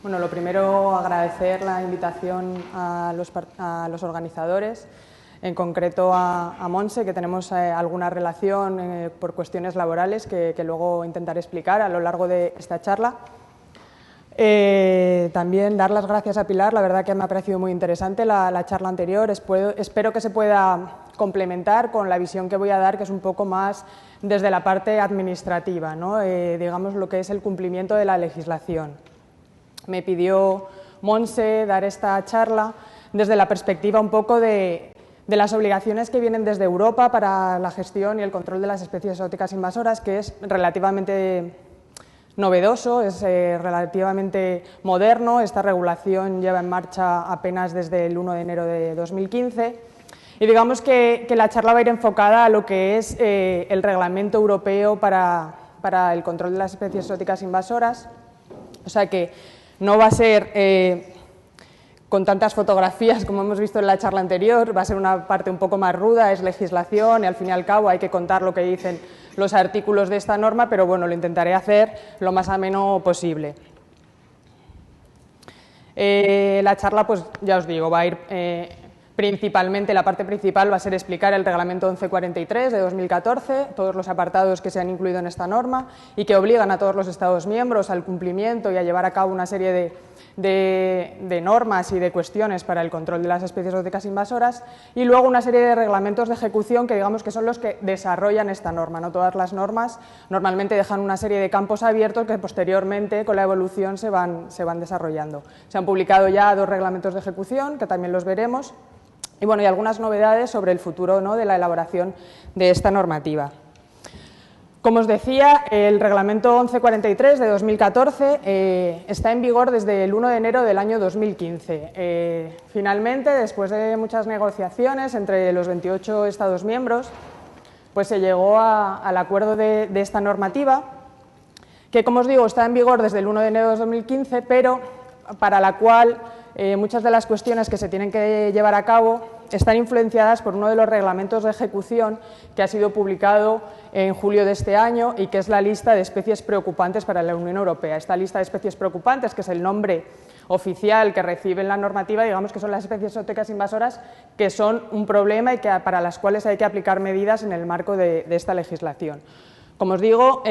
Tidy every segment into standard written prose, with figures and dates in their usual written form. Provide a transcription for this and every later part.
Bueno, lo primero, agradecer la invitación a los organizadores, en concreto a Montse, que tenemos alguna relación por cuestiones laborales que luego intentaré explicar a lo largo de esta charla. También dar las gracias a Pilar, la verdad que me ha parecido muy interesante la charla anterior. Espero que se pueda complementar con la visión que voy a dar, que es un poco más desde la parte administrativa, ¿no? Digamos lo que es el cumplimiento de la legislación. Me pidió Montse dar esta charla desde la perspectiva un poco de las obligaciones que vienen desde Europa para la gestión y el control de las especies exóticas invasoras, que es relativamente novedoso, es relativamente moderno. Esta regulación lleva en marcha apenas desde el 1 de enero de 2015 y digamos que la charla va a ir enfocada a lo que es el reglamento europeo para el control de las especies exóticas invasoras, o sea que no va a ser con tantas fotografías como hemos visto en la charla anterior, va a ser una parte un poco más ruda, es legislación y al fin y al cabo hay que contar lo que dicen los artículos de esta norma, pero bueno, lo intentaré hacer lo más ameno posible. La charla, pues ya os digo, va a ir principalmente, la parte principal va a ser explicar el reglamento 1143 de 2014, todos los apartados que se han incluido en esta norma y que obligan a todos los Estados miembros al cumplimiento y a llevar a cabo una serie de normas y de cuestiones para el control de las especies exóticas invasoras, y luego una serie de reglamentos de ejecución que digamos que son los que desarrollan esta norma. No todas las normas normalmente dejan una serie de campos abiertos que posteriormente con la evolución se van desarrollando. Se han publicado ya 2 reglamentos de ejecución que también los veremos y bueno, y algunas novedades sobre el futuro, ¿no?, de la elaboración de esta normativa. Como os decía, el reglamento 1143 de 2014 está en vigor desde el 1 de enero del año 2015. Finalmente, después de muchas negociaciones entre los 28 Estados miembros, pues se llegó al acuerdo de esta normativa, que como os digo está en vigor desde el 1 de enero de 2015, pero para la cual muchas de las cuestiones que se tienen que llevar a cabo están influenciadas por uno de los reglamentos de ejecución que ha sido publicado en julio de este año y que es la lista de especies preocupantes para la Unión Europea. Esta lista de especies preocupantes, que es el nombre oficial que recibe la normativa, digamos que son las especies exóticas invasoras que son un problema y para las cuales hay que aplicar medidas en el marco de esta legislación. Como os digo,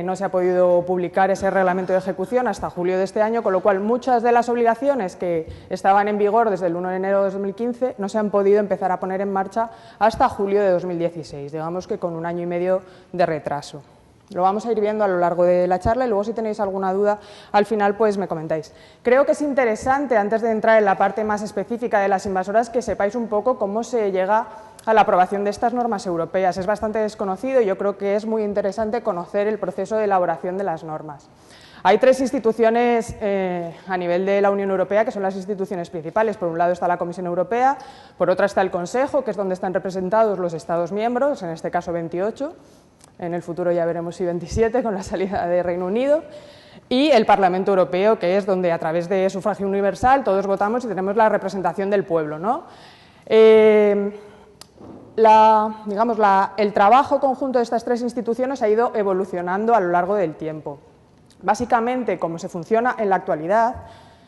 no se ha podido publicar ese reglamento de ejecución hasta julio de este año, con lo cual muchas de las obligaciones que estaban en vigor desde el 1 de enero de 2015 no se han podido empezar a poner en marcha hasta julio de 2016, digamos que con 1 año y medio de retraso. Lo vamos a ir viendo a lo largo de la charla y luego si tenéis alguna duda al final pues me comentáis. Creo que es interesante, antes de entrar en la parte más específica de las invasoras, que sepáis un poco cómo se llega a la aprobación de estas normas europeas. Es bastante desconocido y yo creo que es muy interesante conocer el proceso de elaboración de las normas. Hay 3 instituciones a nivel de la Unión Europea que son las instituciones principales. Por un lado está la Comisión Europea, por otra está el Consejo, que es donde están representados los Estados miembros, en este caso 28, en el futuro ya veremos si 27 con la salida de Reino Unido, y el Parlamento Europeo, que es donde a través de sufragio universal todos votamos y tenemos la representación del pueblo, ¿no? El trabajo conjunto de estas 3 instituciones ha ido evolucionando a lo largo del tiempo. Básicamente, como se funciona en la actualidad,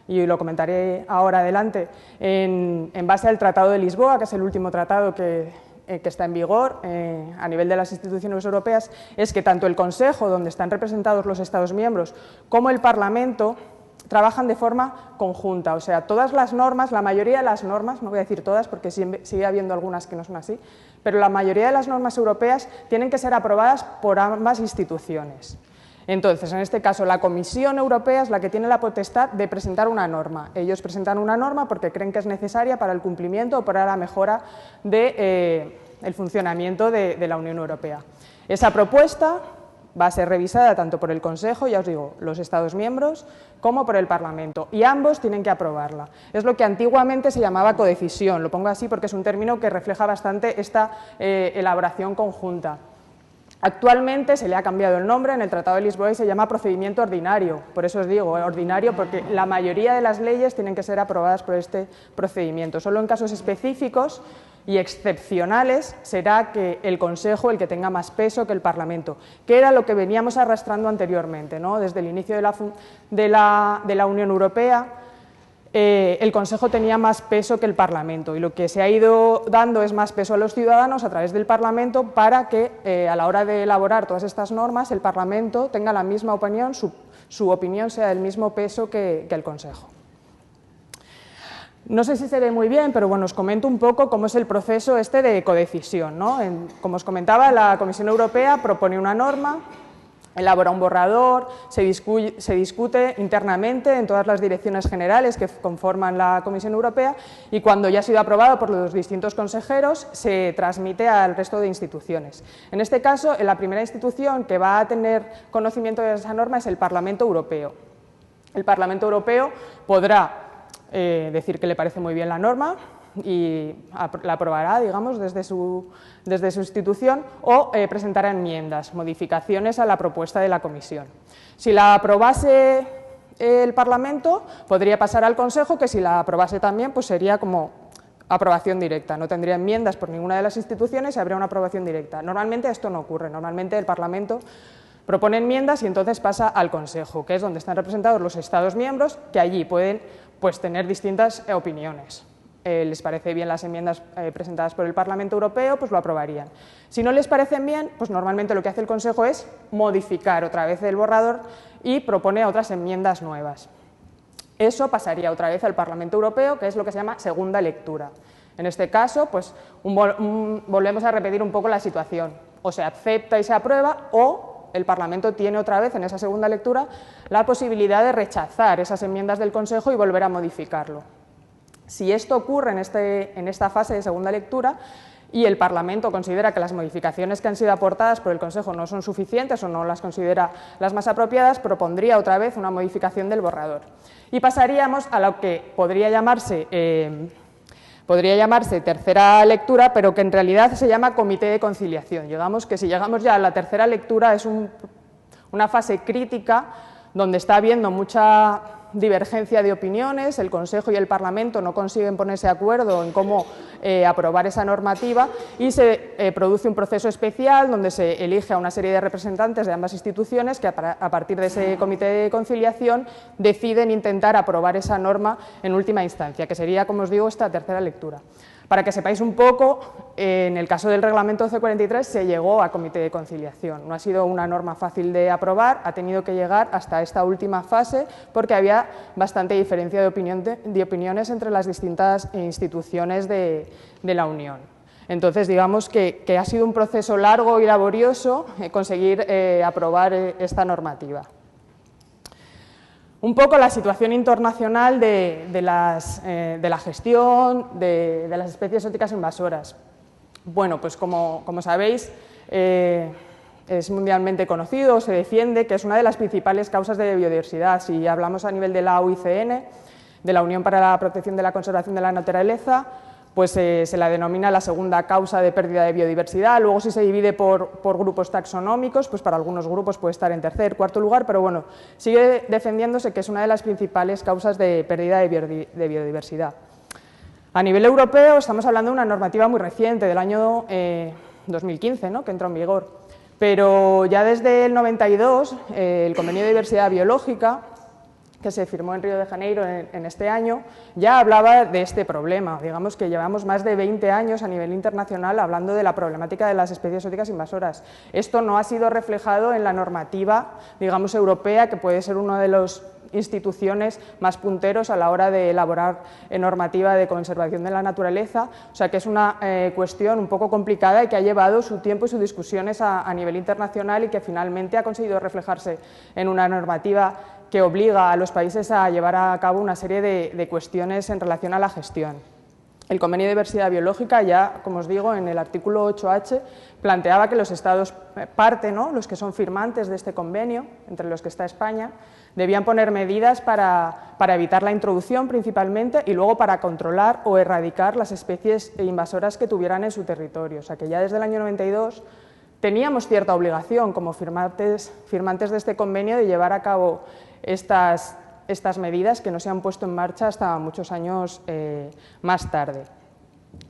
y lo comentaré ahora adelante, en base al Tratado de Lisboa, que es el último tratado que está en vigor a nivel de las instituciones europeas, es que tanto el Consejo, donde están representados los Estados miembros, como el Parlamento trabajan de forma conjunta, o sea, todas las normas, la mayoría de las normas, no voy a decir todas porque sigue habiendo algunas que no son así, pero la mayoría de las normas europeas tienen que ser aprobadas por ambas instituciones. Entonces, en este caso, la Comisión Europea es la que tiene la potestad de presentar una norma. Ellos presentan una norma porque creen que es necesaria para el cumplimiento o para la mejora del funcionamiento de la Unión Europea. Esa propuesta va a ser revisada tanto por el Consejo, ya os digo, los Estados miembros, como por el Parlamento, y ambos tienen que aprobarla. Es lo que antiguamente se llamaba codecisión, lo pongo así porque es un término que refleja bastante esta elaboración conjunta. Actualmente se le ha cambiado el nombre en el Tratado de Lisboa y se llama procedimiento ordinario. Por eso os digo ordinario, porque la mayoría de las leyes tienen que ser aprobadas por este procedimiento. Solo en casos específicos y excepcionales será que el Consejo el que tenga más peso que el Parlamento, que era lo que veníamos arrastrando anteriormente, ¿no? Desde el inicio de la Unión Europea. El Consejo tenía más peso que el Parlamento y lo que se ha ido dando es más peso a los ciudadanos a través del Parlamento para que a la hora de elaborar todas estas normas el Parlamento tenga la misma opinión, su opinión sea del mismo peso que el Consejo. No sé si se ve muy bien, pero bueno, os comento un poco cómo es el proceso este de codecisión, ¿no? Como os comentaba, la Comisión Europea propone una norma, elabora un borrador, se discute internamente en todas las direcciones generales que conforman la Comisión Europea y cuando ya ha sido aprobado por los distintos consejeros se transmite al resto de instituciones. En este caso, la primera institución que va a tener conocimiento de esa norma es el Parlamento Europeo. El Parlamento Europeo podrá decir que le parece muy bien la norma y la aprobará, digamos, desde su institución o presentará enmiendas, modificaciones a la propuesta de la Comisión. Si la aprobase el Parlamento, podría pasar al Consejo, que si la aprobase también, pues sería como aprobación directa, no tendría enmiendas por ninguna de las instituciones y habría una aprobación directa. Normalmente esto no ocurre, normalmente el Parlamento propone enmiendas y entonces pasa al Consejo, que es donde están representados los Estados miembros, que allí pueden pues, tener distintas opiniones. Les parece bien las enmiendas presentadas por el Parlamento Europeo, pues lo aprobarían. Si no les parecen bien, pues normalmente lo que hace el Consejo es modificar otra vez el borrador y propone otras enmiendas nuevas. Eso pasaría otra vez al Parlamento Europeo, que es lo que se llama segunda lectura. En este caso, pues volvemos a repetir un poco la situación. O se acepta y se aprueba o el Parlamento tiene otra vez en esa segunda lectura la posibilidad de rechazar esas enmiendas del Consejo y volver a modificarlo. Si esto ocurre en esta fase de segunda lectura y el Parlamento considera que las modificaciones que han sido aportadas por el Consejo no son suficientes o no las considera las más apropiadas, propondría otra vez una modificación del borrador. Y pasaríamos a lo que podría llamarse tercera lectura, pero que en realidad se llama comité de conciliación. Digamos que si llegamos ya a la tercera lectura es una fase crítica donde está habiendo mucha divergencia de opiniones, el Consejo y el Parlamento no consiguen ponerse de acuerdo en cómo aprobar esa normativa y se produce un proceso especial donde se elige a una serie de representantes de ambas instituciones que a partir de ese comité de conciliación deciden intentar aprobar esa norma en última instancia, que sería, como os digo, esta tercera lectura. Para que sepáis un poco, en el caso del reglamento C43 se llegó a comité de conciliación. No ha sido una norma fácil de aprobar, ha tenido que llegar hasta esta última fase porque había bastante diferencia de opiniones entre las distintas instituciones de la Unión. Entonces, digamos que ha sido un proceso largo y laborioso conseguir aprobar esta normativa. Un poco la situación internacional de la gestión de las especies exóticas invasoras. Bueno, pues como sabéis, es mundialmente conocido, se defiende que es una de las principales causas de biodiversidad. Si hablamos a nivel de la UICN, de la Unión para la Protección de la Conservación de la Naturaleza, pues se la denomina la segunda causa de pérdida de biodiversidad. Luego, si se divide por grupos taxonómicos, pues para algunos grupos puede estar en tercer, cuarto lugar, pero bueno, sigue defendiéndose que es una de las principales causas de pérdida de biodiversidad. A nivel europeo estamos hablando de una normativa muy reciente, del año 2015, ¿no?, que entró en vigor, pero ya desde el 92 el Convenio de Diversidad Biológica, que se firmó en Río de Janeiro en este año, ya hablaba de este problema. Digamos que llevamos más de 20 años a nivel internacional hablando de la problemática de las especies exóticas invasoras. Esto no ha sido reflejado en la normativa, digamos, europea, que puede ser una de las instituciones más punteros a la hora de elaborar normativa de conservación de la naturaleza, o sea que es una cuestión un poco complicada y que ha llevado su tiempo y sus discusiones a nivel internacional y que finalmente ha conseguido reflejarse en una normativa que obliga a los países a llevar a cabo una serie de cuestiones en relación a la gestión. El Convenio de Diversidad Biológica ya, como os digo, en el artículo 8H planteaba que los Estados parte, ¿no?, los que son firmantes de este convenio, entre los que está España, debían poner medidas para evitar la introducción principalmente y luego para controlar o erradicar las especies invasoras que tuvieran en su territorio. O sea que ya desde el año 92 teníamos cierta obligación como firmantes de este convenio de llevar a cabo estas medidas que no se han puesto en marcha hasta muchos años más tarde.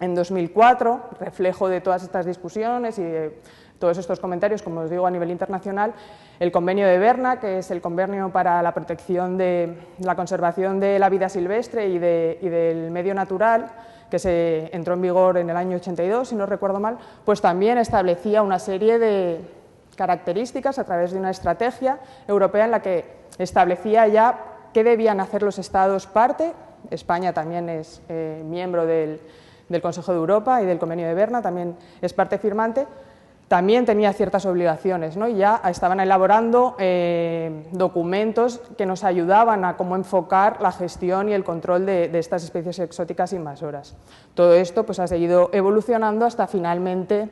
En 2004, reflejo de todas estas discusiones y de todos estos comentarios, como os digo, a nivel internacional, el convenio de Berna, que es el convenio para la protección de la conservación de la vida silvestre y del medio natural, que se entró en vigor en el año 82, si no recuerdo mal, pues también establecía una serie de características a través de una estrategia europea en la que establecía ya qué debían hacer los Estados parte. España también es miembro del Consejo de Europa y del Convenio de Berna, también es parte firmante, también tenía ciertas obligaciones, ¿no? Y ya estaban elaborando documentos que nos ayudaban a cómo enfocar la gestión y el control de estas especies exóticas invasoras. Todo esto pues, ha seguido evolucionando hasta finalmente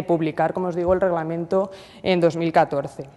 publicar, como os digo, el reglamento en 2014.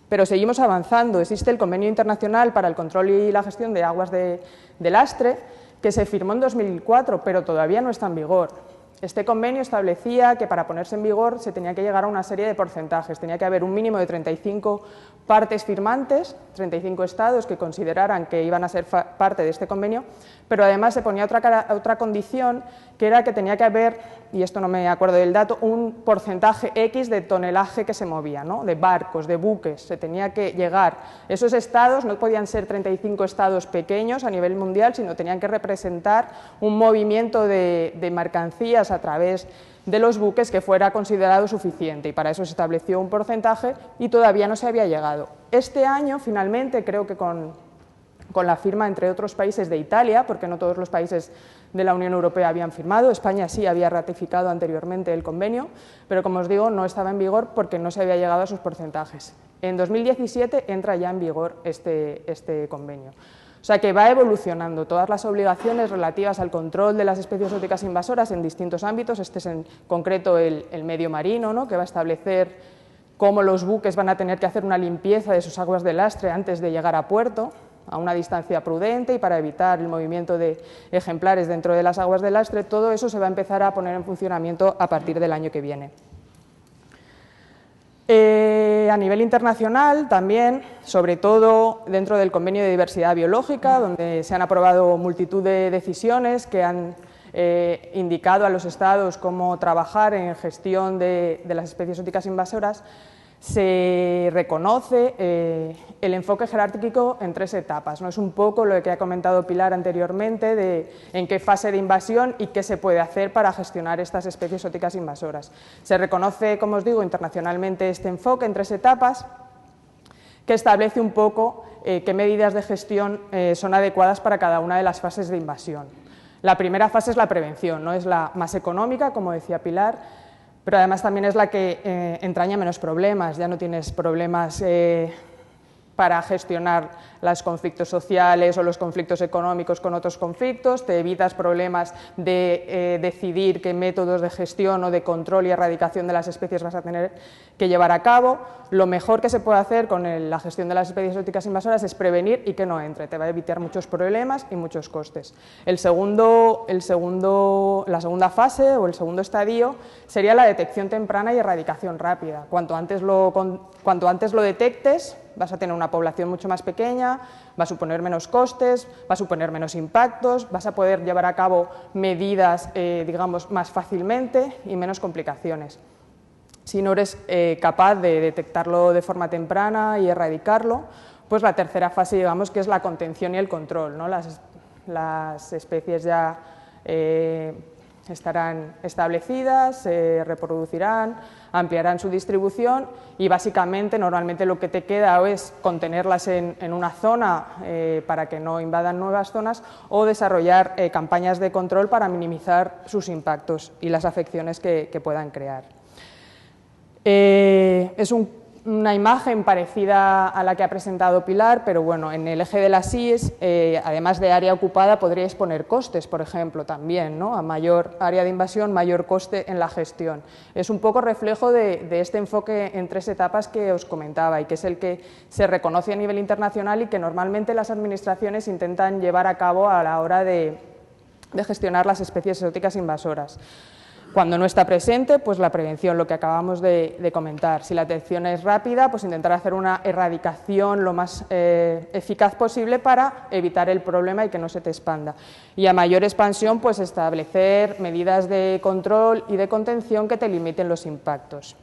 Pero seguimos avanzando. Existe el Convenio Internacional para el Control y la Gestión de Aguas de Lastre, que se firmó en 2004, pero todavía no está en vigor. Este convenio establecía que para ponerse en vigor se tenía que llegar a una serie de porcentajes, tenía que haber un mínimo de 35 partes firmantes, 35 estados que consideraran que iban a ser parte de este convenio, pero además se ponía otra condición, que era que tenía que haber, y esto no me acuerdo del dato, un porcentaje X de tonelaje que se movía, ¿no? De barcos, de buques, se tenía que llegar. Esos estados no podían ser 35 estados pequeños a nivel mundial, sino tenían que representar un movimiento de mercancías a través de los buques que fuera considerado suficiente, y para eso se estableció un porcentaje y todavía no se había llegado. Este año, finalmente, creo que con la firma, entre otros países, de Italia, porque no todos los países de la Unión Europea habían firmado, España sí había ratificado anteriormente el convenio, pero como os digo, no estaba en vigor porque no se había llegado a sus porcentajes. En 2017 entra ya en vigor este convenio. O sea que va evolucionando todas las obligaciones relativas al control de las especies exóticas invasoras en distintos ámbitos. Este es en concreto el medio marino, ¿no? Que va a establecer cómo los buques van a tener que hacer una limpieza de sus aguas de lastre antes de llegar a puerto, a una distancia prudente y para evitar el movimiento de ejemplares dentro de las aguas de lastre. Todo eso se va a empezar a poner en funcionamiento a partir del año que viene. A nivel internacional también, sobre todo dentro del Convenio de Diversidad Biológica, donde se han aprobado multitud de decisiones que han indicado a los Estados cómo trabajar en gestión de las especies exóticas invasoras, se reconoce el enfoque jerárquico en 3 etapas, ¿no? Es un poco lo que ha comentado Pilar anteriormente, de en qué fase de invasión y qué se puede hacer para gestionar estas especies exóticas invasoras. Se reconoce, como os digo, internacionalmente este enfoque en 3 etapas, que establece un poco qué medidas de gestión son adecuadas para cada una de las fases de invasión. La primera fase es la prevención, ¿no? Es la más económica, como decía Pilar, pero además también es la que entraña menos problemas. Ya no tienes problemas para gestionar los conflictos sociales o los conflictos económicos con otros conflictos, te evitas problemas de decidir qué métodos de gestión o de control y erradicación de las especies vas a tener que llevar a cabo. Lo mejor que se puede hacer con la gestión de las especies exóticas invasoras es prevenir y que no entre, te va a evitar muchos problemas y muchos costes. La segunda fase o el segundo estadio sería la detección temprana y erradicación rápida. Cuanto antes lo detectes, vas a tener una población mucho más pequeña, va a suponer menos costes, va a suponer menos impactos, vas a poder llevar a cabo medidas, digamos, más fácilmente y menos complicaciones. Si no eres capaz de detectarlo de forma temprana y erradicarlo, pues la tercera fase, digamos, que es la contención y el control, ¿no? Las especies ya estarán establecidas, se reproducirán, ampliarán su distribución y básicamente normalmente lo que te queda es contenerlas en una zona para que no invadan nuevas zonas o desarrollar campañas de control para minimizar sus impactos y las afecciones que puedan crear. Es una imagen parecida a la que ha presentado Pilar, pero bueno, en el eje de las IES, además de área ocupada, podríais poner costes, por ejemplo, también, ¿no? A mayor área de invasión, mayor coste en la gestión. Es un poco reflejo de este enfoque en 3 etapas que os comentaba y que es el que se reconoce a nivel internacional y que normalmente las administraciones intentan llevar a cabo a la hora de gestionar las especies exóticas invasoras. Cuando no está presente, pues la prevención, lo que acabamos de comentar. Si la detección es rápida, pues intentar hacer una erradicación lo más eficaz posible para evitar el problema y que no se te expanda. Y a mayor expansión, pues establecer medidas de control y de contención que te limiten los impactos.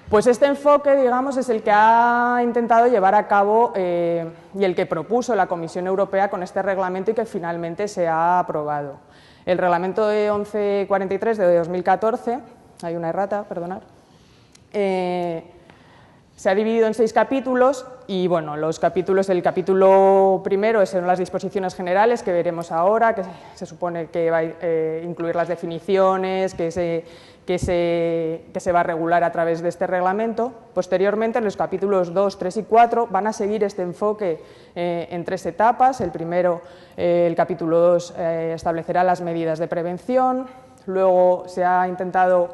Pues este enfoque, digamos, es el que ha intentado llevar a cabo y el que propuso la Comisión Europea con este reglamento y que finalmente se ha aprobado. El reglamento de 1143 de 2014, hay una errata, perdonad, se ha dividido en 6 capítulos y, bueno, los capítulos, el capítulo primero son las disposiciones generales que veremos ahora, que se supone que va a incluir las definiciones, que se va a regular a través de este reglamento. Posteriormente, en los capítulos 2, 3 y 4 van a seguir este enfoque en 3 etapas. El primero, el capítulo 2, establecerá las medidas de prevención. Luego se ha intentado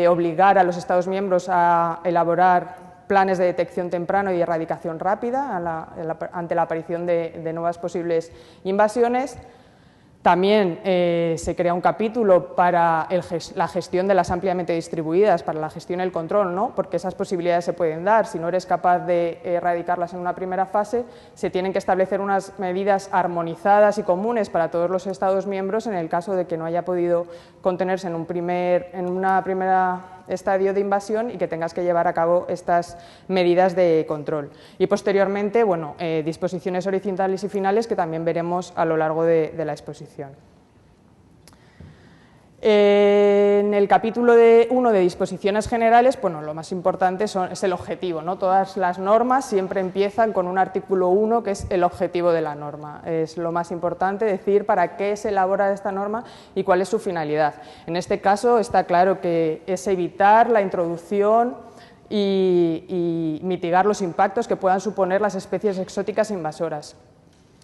obligar a los Estados miembros a elaborar planes de detección temprana y erradicación rápida ante la aparición de nuevas posibles invasiones. También se crea un capítulo para la gestión de las ampliamente distribuidas, para la gestión y el control, ¿no? Porque esas posibilidades se pueden dar. Si no eres capaz de erradicarlas en una primera fase, se tienen que establecer unas medidas armonizadas y comunes para todos los Estados miembros en el caso de que no haya podido contenerse en una primera estadio de invasión y que tengas que llevar a cabo estas medidas de control. Y posteriormente, bueno, disposiciones horizontales y finales que también veremos a lo largo de la exposición. En el capítulo 1 de disposiciones generales, bueno, lo más importante es el objetivo, ¿no? Todas las normas siempre empiezan con un artículo 1 que es el objetivo de la norma. Es lo más importante decir para qué se elabora esta norma y cuál es su finalidad. En este caso está claro que es evitar la introducción y mitigar los impactos que puedan suponer las especies exóticas invasoras.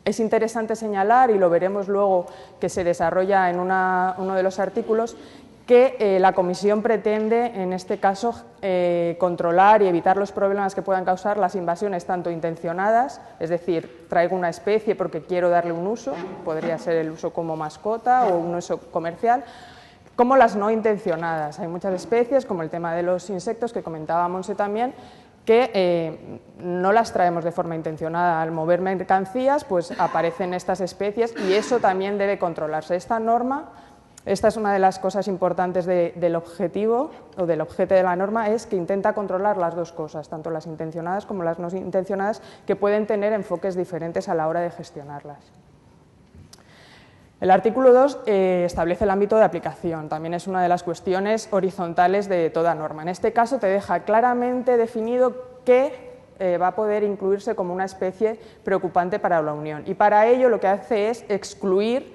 Es interesante señalar, y lo veremos luego que se desarrolla en uno de los artículos, que la Comisión pretende, en este caso, controlar y evitar los problemas que puedan causar las invasiones tanto intencionadas, es decir, traigo una especie porque quiero darle un uso, podría ser el uso como mascota o un uso comercial, como las no intencionadas. Hay muchas especies, como el tema de los insectos que comentaba Monse también, que no las traemos de forma intencionada. Al mover mercancías, pues aparecen estas especies y eso también debe controlarse. Esta norma, esta es una de las cosas importantes del objetivo o del objeto de la norma, es que intenta controlar las dos cosas, tanto las intencionadas como las no intencionadas, que pueden tener enfoques diferentes a la hora de gestionarlas. El artículo 2 establece el ámbito de aplicación, también es una de las cuestiones horizontales de toda norma. En este caso te deja claramente definido qué va a poder incluirse como una especie preocupante para la Unión y para ello lo que hace es excluir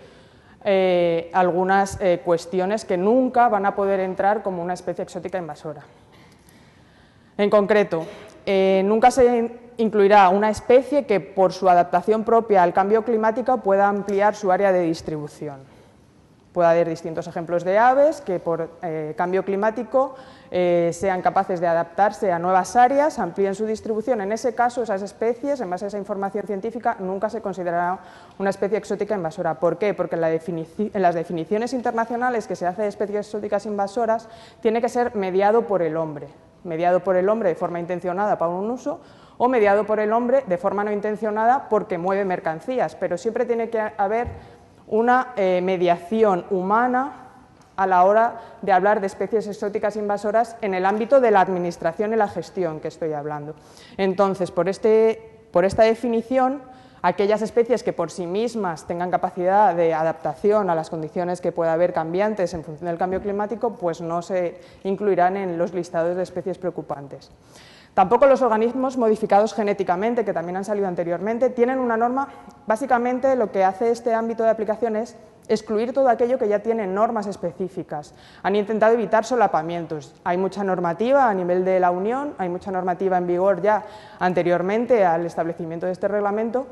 algunas cuestiones que nunca van a poder entrar como una especie exótica invasora. En concreto, nunca se incluirá una especie que por su adaptación propia al cambio climático pueda ampliar su área de distribución. Puede haber distintos ejemplos de aves que por cambio climático sean capaces de adaptarse a nuevas áreas, amplíen su distribución. En ese caso, esas especies, en base a esa información científica, nunca se considerará una especie exótica invasora. ¿Por qué? Porque en las definiciones internacionales que se hace de especies exóticas invasoras tiene que ser mediado por el hombre de forma intencionada para un uso o mediado por el hombre de forma no intencionada porque mueve mercancías, pero siempre tiene que haber una mediación humana a la hora de hablar de especies exóticas invasoras en el ámbito de la administración y la gestión que estoy hablando. Entonces, por esta definición, aquellas especies que por sí mismas tengan capacidad de adaptación a las condiciones que pueda haber cambiantes en función del cambio climático, pues no se incluirán en los listados de especies preocupantes. Tampoco los organismos modificados genéticamente, que también han salido anteriormente, tienen una norma. Básicamente lo que hace este ámbito de aplicación es excluir todo aquello que ya tiene normas específicas. Han intentado evitar solapamientos. Hay mucha normativa a nivel de la Unión, hay mucha normativa en vigor ya anteriormente al establecimiento de este reglamento,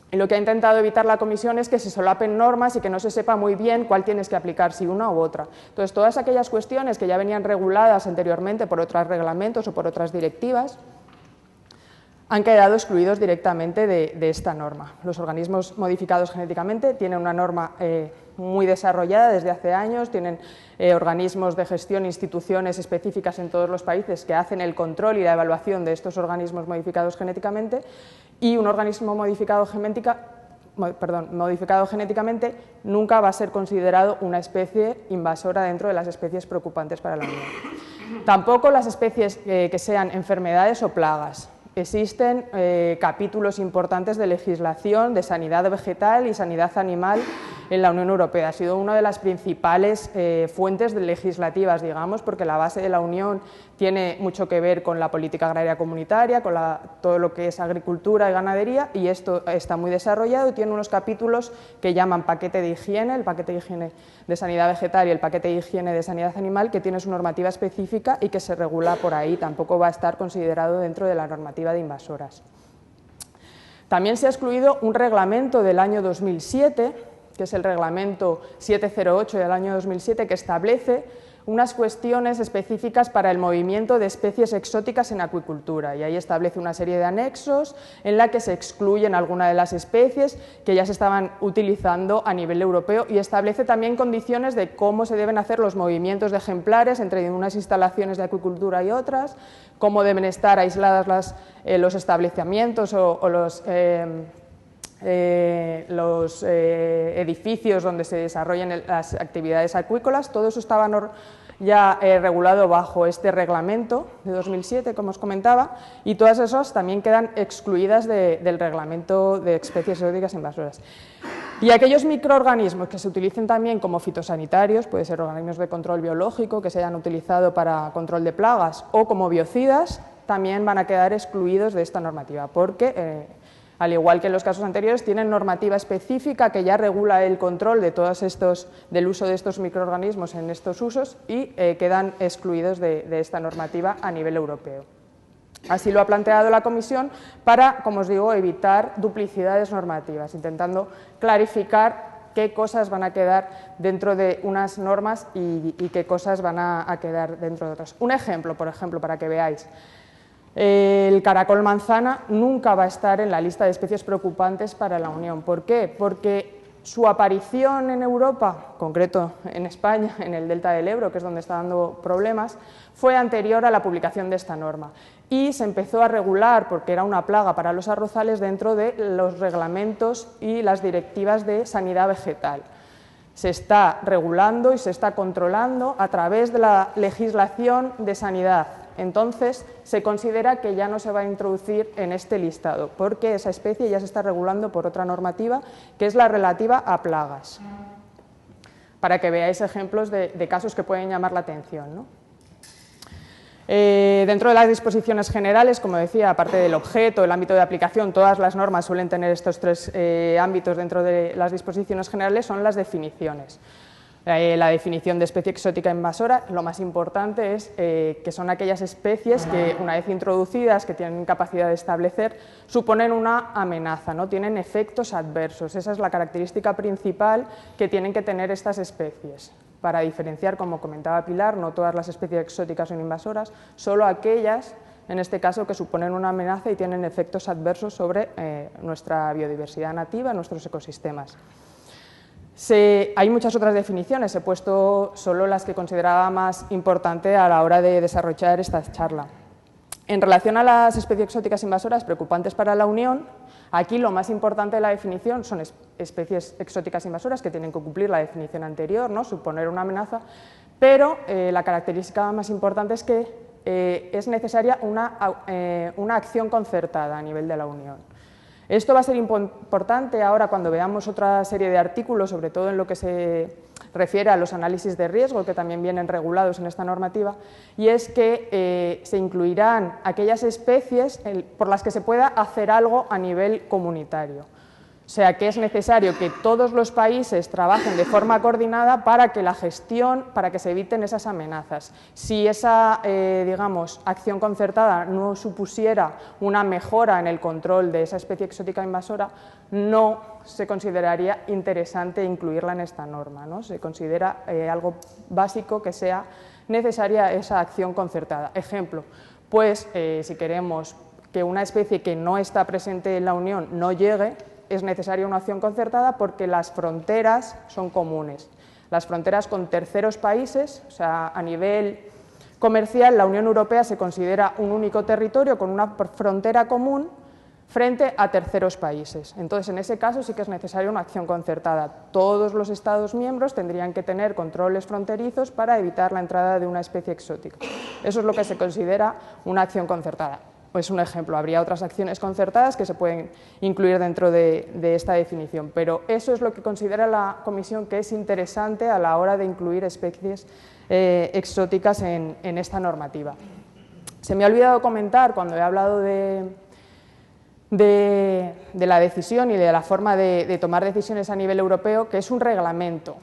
y lo que ha intentado evitar la Comisión es que se solapen normas y que no se sepa muy bien cuál tienes que aplicar, si una u otra. Entonces, todas aquellas cuestiones que ya venían reguladas anteriormente por otros reglamentos o por otras directivas, han quedado excluidos directamente de esta norma. Los organismos modificados genéticamente tienen una norma muy desarrollada desde hace años, tienen organismos de gestión, instituciones específicas en todos los países que hacen el control y la evaluación de estos organismos modificados genéticamente, y un organismo modificado genéticamente nunca va a ser considerado una especie invasora dentro de las especies preocupantes para la Unión. Tampoco las especies que sean enfermedades o plagas. Existen capítulos importantes de legislación de sanidad vegetal y sanidad animal en la Unión Europea. Ha sido una de las principales fuentes legislativas, digamos, porque la base de la Unión tiene mucho que ver con la política agraria comunitaria, con todo lo que es agricultura y ganadería, y esto está muy desarrollado y tiene unos capítulos que llaman paquete de higiene, el paquete de higiene de sanidad vegetal y el paquete de higiene de sanidad animal, que tiene su normativa específica y que se regula por ahí, tampoco va a estar considerado dentro de la normativa de invasoras. También se ha excluido un reglamento del año 2007, que es el reglamento 708 del año 2007, que establece unas cuestiones específicas para el movimiento de especies exóticas en acuicultura, y ahí establece una serie de anexos en la que se excluyen algunas de las especies que ya se estaban utilizando a nivel europeo, y establece también condiciones de cómo se deben hacer los movimientos de ejemplares entre unas instalaciones de acuicultura y otras, cómo deben estar aisladas los establecimientos o los edificios donde se desarrollan las actividades acuícolas. Todo eso estaba ya regulado bajo este reglamento de 2007, como os comentaba, y todas esas también quedan excluidas del reglamento de especies exóticas invasoras. Y aquellos microorganismos que se utilicen también como fitosanitarios, puede ser organismos de control biológico que se hayan utilizado para control de plagas o como biocidas, también van a quedar excluidos de esta normativa, porque al igual que en los casos anteriores, tienen normativa específica que ya regula el control de del uso de estos microorganismos en estos usos, y quedan excluidos de esta normativa a nivel europeo. Así lo ha planteado la Comisión para, como os digo, evitar duplicidades normativas, intentando clarificar qué cosas van a quedar dentro de unas normas y qué cosas van a quedar dentro de otras. Un ejemplo, por ejemplo, para que veáis. El caracol manzana nunca va a estar en la lista de especies preocupantes para la Unión. ¿Por qué? Porque su aparición en Europa, en concreto en España, en el delta del Ebro, que es donde está dando problemas, fue anterior a la publicación de esta norma, y se empezó a regular, porque era una plaga para los arrozales, dentro de los reglamentos y las directivas de sanidad vegetal. Se está regulando y se está controlando a través de la legislación de sanidad. Entonces, se considera que ya no se va a introducir en este listado, porque esa especie ya se está regulando por otra normativa, que es la relativa a plagas, para que veáis ejemplos de casos que pueden llamar la atención, ¿no? Dentro de las disposiciones generales, como decía, aparte del objeto, el ámbito de aplicación, todas las normas suelen tener estos tres ámbitos dentro de las disposiciones generales, son las definiciones. La definición de especie exótica invasora, lo más importante es que son aquellas especies que, una vez introducidas, que tienen capacidad de establecer, suponen una amenaza, ¿no? Tienen efectos adversos. Esa es la característica principal que tienen que tener estas especies, para diferenciar, como comentaba Pilar, no todas las especies exóticas son invasoras, solo aquellas, en este caso, que suponen una amenaza y tienen efectos adversos sobre nuestra biodiversidad nativa, nuestros ecosistemas. Hay muchas otras definiciones, he puesto solo las que consideraba más importante a la hora de desarrollar esta charla. En relación a las especies exóticas invasoras preocupantes para la Unión, aquí lo más importante de la definición son especies exóticas invasoras, que tienen que cumplir la definición anterior, ¿no? Suponer una amenaza, pero la característica más importante es que es necesaria una acción concertada a nivel de la Unión. Esto va a ser importante ahora cuando veamos otra serie de artículos, sobre todo en lo que se refiere a los análisis de riesgo, que también vienen regulados en esta normativa, y es que se incluirán aquellas especies por las que se pueda hacer algo a nivel comunitario. O sea, que es necesario que todos los países trabajen de forma coordinada para que la gestión, para que se eviten esas amenazas. Si esa, digamos, acción concertada no supusiera una mejora en el control de esa especie exótica invasora, no se consideraría interesante incluirla en esta norma, ¿no? Se considera algo básico que sea necesaria esa acción concertada. Ejemplo, pues si queremos que una especie que no está presente en la Unión no llegue, es necesaria una acción concertada porque las fronteras son comunes. Las fronteras con terceros países, o sea, a nivel comercial, la Unión Europea se considera un único territorio con una frontera común frente a terceros países. Entonces, en ese caso sí que es necesaria una acción concertada. Todos los Estados miembros tendrían que tener controles fronterizos para evitar la entrada de una especie exótica. Eso es lo que se considera una acción concertada. Es un ejemplo, habría otras acciones concertadas que se pueden incluir dentro de esta definición, pero eso es lo que considera la Comisión que es interesante a la hora de incluir especies exóticas en esta normativa. Se me ha olvidado comentar, cuando he hablado de la decisión y de la forma de tomar decisiones a nivel europeo, que es un reglamento.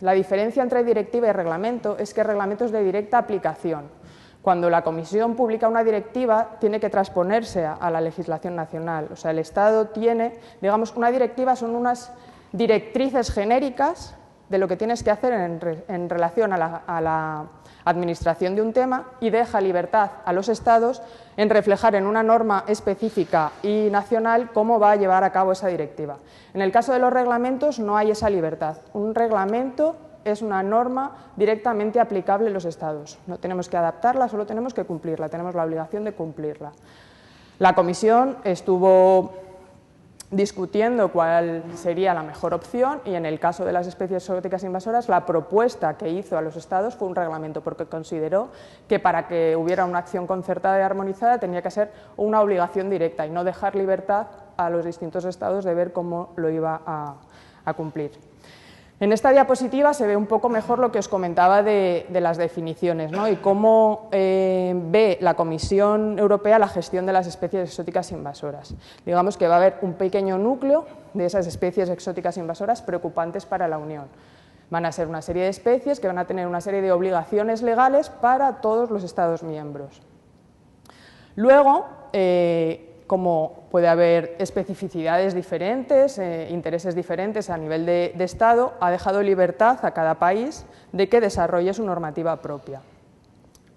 La diferencia entre directiva y reglamento es que el reglamento es de directa aplicación. Cuando la Comisión publica una directiva, tiene que transponerse a la legislación nacional. O sea, el Estado tiene, digamos, una directiva son unas directrices genéricas de lo que tienes que hacer en relación a la administración de un tema y deja libertad a los Estados en reflejar en una norma específica y nacional cómo va a llevar a cabo esa directiva. En el caso de los reglamentos no hay esa libertad. Un reglamento es una norma directamente aplicable en los Estados. No tenemos que adaptarla, solo tenemos que cumplirla, tenemos la obligación de cumplirla. La Comisión estuvo discutiendo cuál sería la mejor opción y en el caso de las especies exóticas invasoras la propuesta que hizo a los Estados fue un reglamento porque consideró que para que hubiera una acción concertada y armonizada tenía que ser una obligación directa y no dejar libertad a los distintos Estados de ver cómo lo iba a cumplir. En esta diapositiva se ve un poco mejor lo que os comentaba de las definiciones, ¿no? Y cómo ve la Comisión Europea la gestión de las especies exóticas invasoras. Digamos que va a haber un pequeño núcleo de esas especies exóticas invasoras preocupantes para la Unión. Van a ser una serie de especies que van a tener una serie de obligaciones legales para todos los Estados miembros. Luego, como puede haber especificidades diferentes, intereses diferentes a nivel de Estado, ha dejado libertad a cada país de que desarrolle su normativa propia.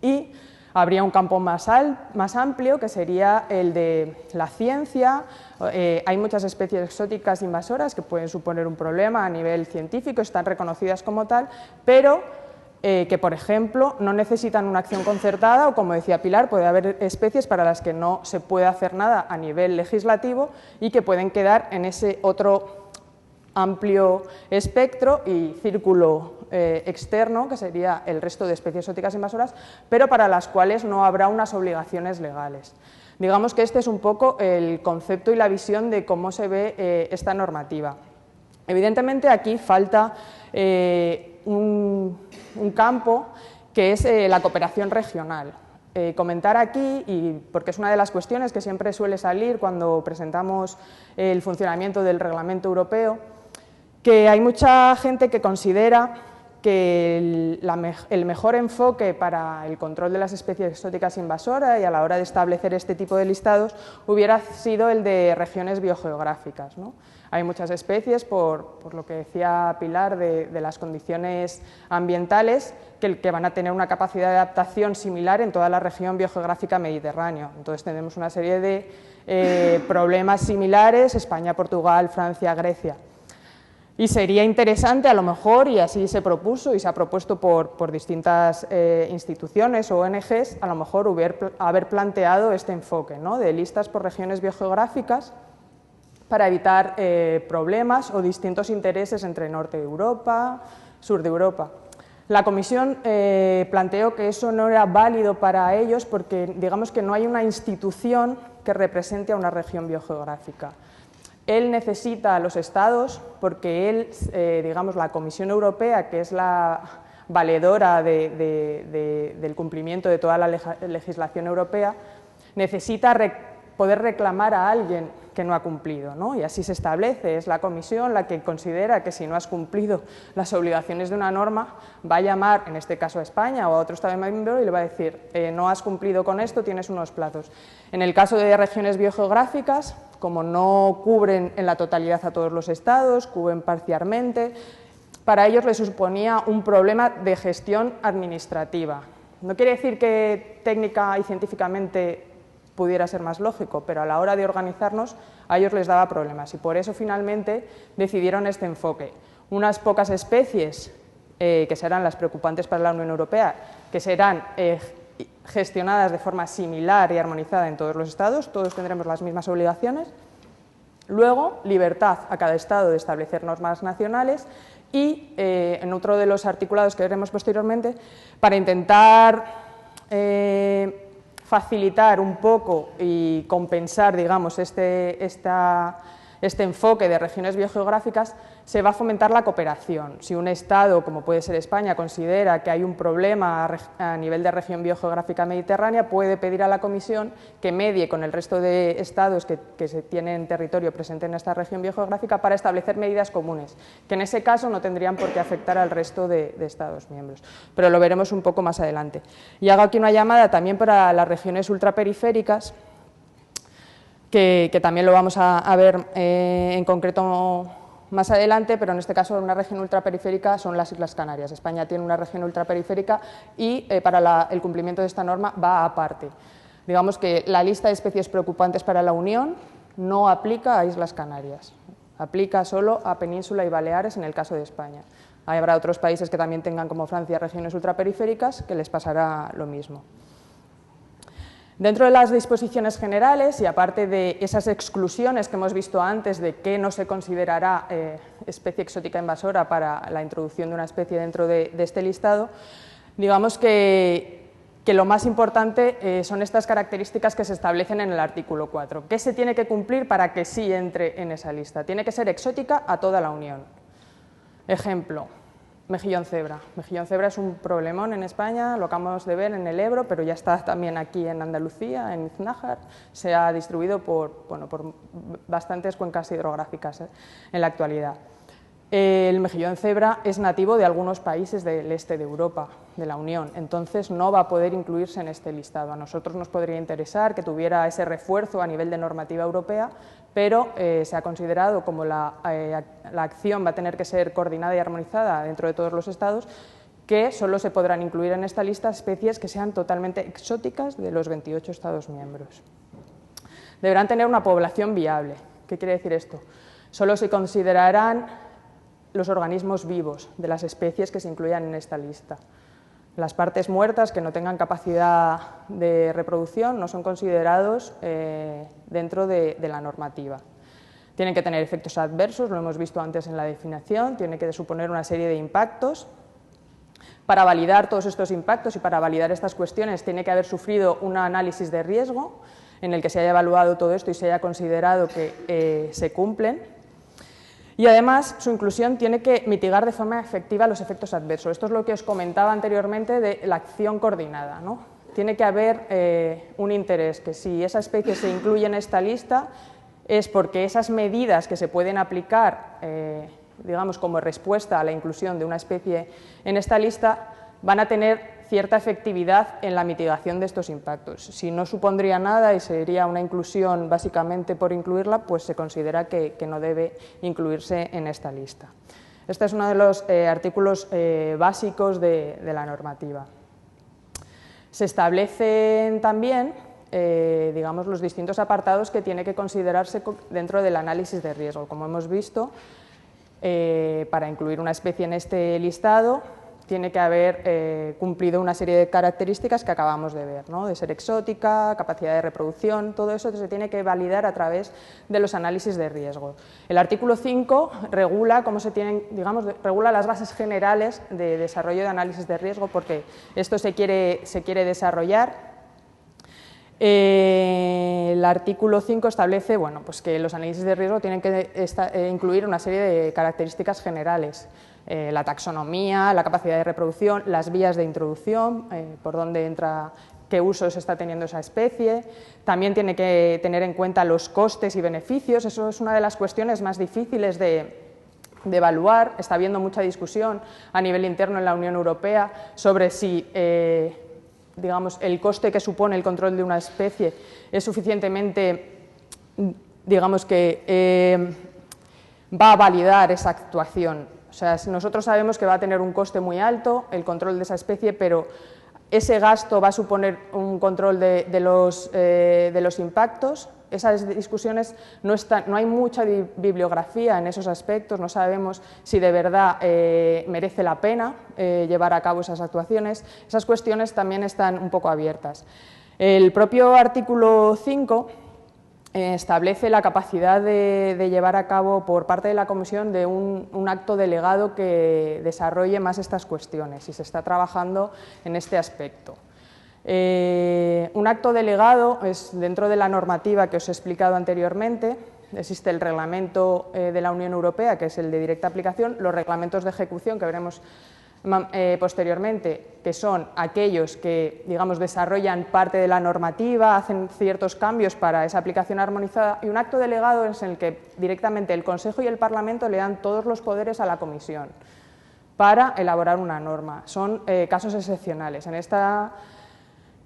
Y habría un campo más amplio, que sería el de la ciencia. Hay muchas especies exóticas invasoras que pueden suponer un problema a nivel científico, están reconocidas como tal, pero que, por ejemplo, no necesitan una acción concertada o, como decía Pilar, puede haber especies para las que no se puede hacer nada a nivel legislativo y que pueden quedar en ese otro amplio espectro y círculo externo, que sería el resto de especies exóticas invasoras, pero para las cuales no habrá unas obligaciones legales. Digamos que este es un poco el concepto y la visión de cómo se ve esta normativa. Evidentemente, aquí falta un campo que es la cooperación regional. Comentar aquí, y porque es una de las cuestiones que siempre suele salir cuando presentamos el funcionamiento del Reglamento Europeo, que hay mucha gente que considera que el mejor enfoque para el control de las especies exóticas invasoras y a la hora de establecer este tipo de listados hubiera sido el de regiones biogeográficas, ¿no? Hay muchas especies, por lo que decía Pilar, de las condiciones ambientales, que van a tener una capacidad de adaptación similar en toda la región biogeográfica mediterránea. Entonces tenemos una serie de problemas similares, España, Portugal, Francia, Grecia. Y sería interesante, a lo mejor, y así se propuso y se ha propuesto por distintas instituciones o ONGs, a lo mejor haber planteado este enfoque, ¿no?, de listas por regiones biogeográficas, para evitar problemas o distintos intereses entre norte de Europa, sur de Europa. La Comisión planteó que eso no era válido para ellos porque, digamos, que no hay una institución que represente a una región biogeográfica. Él necesita a los Estados porque él, digamos, la Comisión Europea, que es la valedora del cumplimiento de toda la legislación europea, necesita poder reclamar a alguien que no ha cumplido, ¿no? Y así se establece, es la Comisión la que considera que si no has cumplido las obligaciones de una norma, va a llamar, en este caso a España o a otro Estado miembro, y le va a decir, no has cumplido con esto, tienes unos plazos. En el caso de regiones biogeográficas, como no cubren en la totalidad a todos los Estados, cubren parcialmente, para ellos les suponía un problema de gestión administrativa. No quiere decir que técnica y científicamente pudiera ser más lógico, pero a la hora de organizarnos a ellos les daba problemas y por eso finalmente decidieron este enfoque. Unas pocas especies que serán las preocupantes para la Unión Europea, que serán gestionadas de forma similar y armonizada en todos los estados, todos tendremos las mismas obligaciones. Luego, libertad a cada estado de establecer normas nacionales y, en otro de los articulados que veremos posteriormente, para intentar facilitar un poco y compensar, digamos, este enfoque de regiones biogeográficas, se va a fomentar la cooperación. Si un Estado, como puede ser España, considera que hay un problema a nivel de región biogeográfica mediterránea, puede pedir a la Comisión que medie con el resto de Estados que tienen territorio presente en esta región biogeográfica para establecer medidas comunes, que en ese caso no tendrían por qué afectar al resto de Estados miembros. Pero lo veremos un poco más adelante. Y hago aquí una llamada también para las regiones ultraperiféricas, que también lo vamos a ver en concreto más adelante, pero en este caso una región ultraperiférica son las Islas Canarias. España tiene una región ultraperiférica y para el cumplimiento de esta norma va aparte. Digamos que la lista de especies preocupantes para la Unión no aplica a Islas Canarias, aplica solo a Península y Baleares en el caso de España. Habrá otros países que también tengan, como Francia, regiones ultraperiféricas, que les pasará lo mismo. Dentro de las disposiciones generales, y aparte de esas exclusiones que hemos visto antes de que no se considerará especie exótica invasora para la introducción de una especie dentro de este listado, digamos que lo más importante son estas características que se establecen en el artículo 4. ¿Qué se tiene que cumplir para que sí entre en esa lista? Tiene que ser exótica a toda la Unión. Ejemplo. Mejillón cebra. Mejillón cebra es un problemón en España, lo acabamos de ver en el Ebro, pero ya está también aquí en Andalucía, en Iznájar, se ha distribuido por bastantes cuencas hidrográficas en la actualidad. El mejillón cebra es nativo de algunos países del este de Europa, de la Unión, entonces no va a poder incluirse en este listado. A nosotros nos podría interesar que tuviera ese refuerzo a nivel de normativa europea, pero se ha considerado, como la acción va a tener que ser coordinada y armonizada dentro de todos los estados, que solo se podrán incluir en esta lista especies que sean totalmente exóticas de los 28 estados miembros. Deberán tener una población viable. ¿Qué quiere decir esto? Solo se considerarán los organismos vivos de las especies que se incluyan en esta lista. Las partes muertas que no tengan capacidad de reproducción no son considerados dentro de la normativa. Tienen que tener efectos adversos, lo hemos visto antes en la definición, tiene que suponer una serie de impactos. Para validar todos estos impactos y para validar estas cuestiones tiene que haber sufrido un análisis de riesgo en el que se haya evaluado todo esto y se haya considerado que se cumplen. Y además, su inclusión tiene que mitigar de forma efectiva los efectos adversos. Esto es lo que os comentaba anteriormente de la acción coordinada, ¿no? Tiene que haber un interés, que si esa especie se incluye en esta lista es porque esas medidas que se pueden aplicar, digamos, como respuesta a la inclusión de una especie en esta lista, van a tener cierta efectividad en la mitigación de estos impactos. Si no supondría nada y sería una inclusión básicamente por incluirla, pues se considera que no debe incluirse en esta lista. Este es uno de los artículos básicos de la normativa. Se establecen también, digamos, los distintos apartados que tiene que considerarse dentro del análisis de riesgo. Como hemos visto, para incluir una especie en este listado, tiene que haber cumplido una serie de características que acabamos de ver, ¿no? De ser exótica, capacidad de reproducción, todo eso se tiene que validar a través de los análisis de riesgo. El artículo 5 regula cómo se tienen, digamos, regula las bases generales de desarrollo de análisis de riesgo, porque esto se quiere desarrollar. El artículo 5 establece, bueno, pues que los análisis de riesgo tienen que incluir una serie de características generales. La taxonomía, la capacidad de reproducción, las vías de introducción, por dónde entra, qué usos está teniendo esa especie. También tiene que tener en cuenta los costes y beneficios. Eso es una de las cuestiones más difíciles de evaluar. Está habiendo mucha discusión a nivel interno en la Unión Europea sobre si digamos, el coste que supone el control de una especie es suficientemente, digamos, que va a validar esa actuación. O sea, nosotros sabemos que va a tener un coste muy alto el control de esa especie, pero ese gasto va a suponer un control de los impactos. Esas discusiones no hay mucha bibliografía en esos aspectos, no sabemos si de verdad merece la pena llevar a cabo esas actuaciones. Esas cuestiones también están un poco abiertas. El propio artículo 5 establece la capacidad de llevar a cabo por parte de la Comisión de un acto delegado que desarrolle más estas cuestiones y se está trabajando en este aspecto. Un acto delegado es dentro de la normativa que os he explicado anteriormente. Existe el reglamento de la Unión Europea, que es el de directa aplicación, los reglamentos de ejecución que veremos posteriormente, que son aquellos que, digamos, desarrollan parte de la normativa, hacen ciertos cambios para esa aplicación armonizada, y un acto delegado es en el que directamente el Consejo y el Parlamento le dan todos los poderes a la Comisión para elaborar una norma. Son casos excepcionales.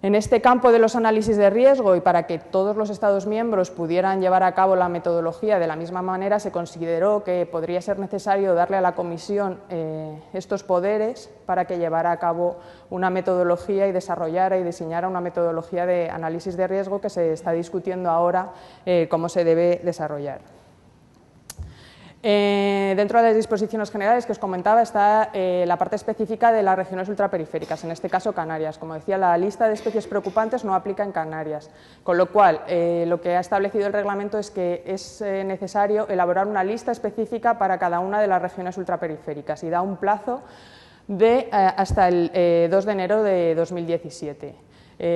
En este campo de los análisis de riesgo y para que todos los Estados miembros pudieran llevar a cabo la metodología de la misma manera, se consideró que podría ser necesario darle a la Comisión estos poderes para que llevara a cabo una metodología y desarrollara y diseñara una metodología de análisis de riesgo que se está discutiendo ahora cómo se debe desarrollar. Dentro de las disposiciones generales que os comentaba está la parte específica de las regiones ultraperiféricas, en este caso Canarias. Como decía, la lista de especies preocupantes no aplica en Canarias, con lo cual lo que ha establecido el reglamento es que es necesario elaborar una lista específica para cada una de las regiones ultraperiféricas y da un plazo de hasta el 2 de enero de 2017.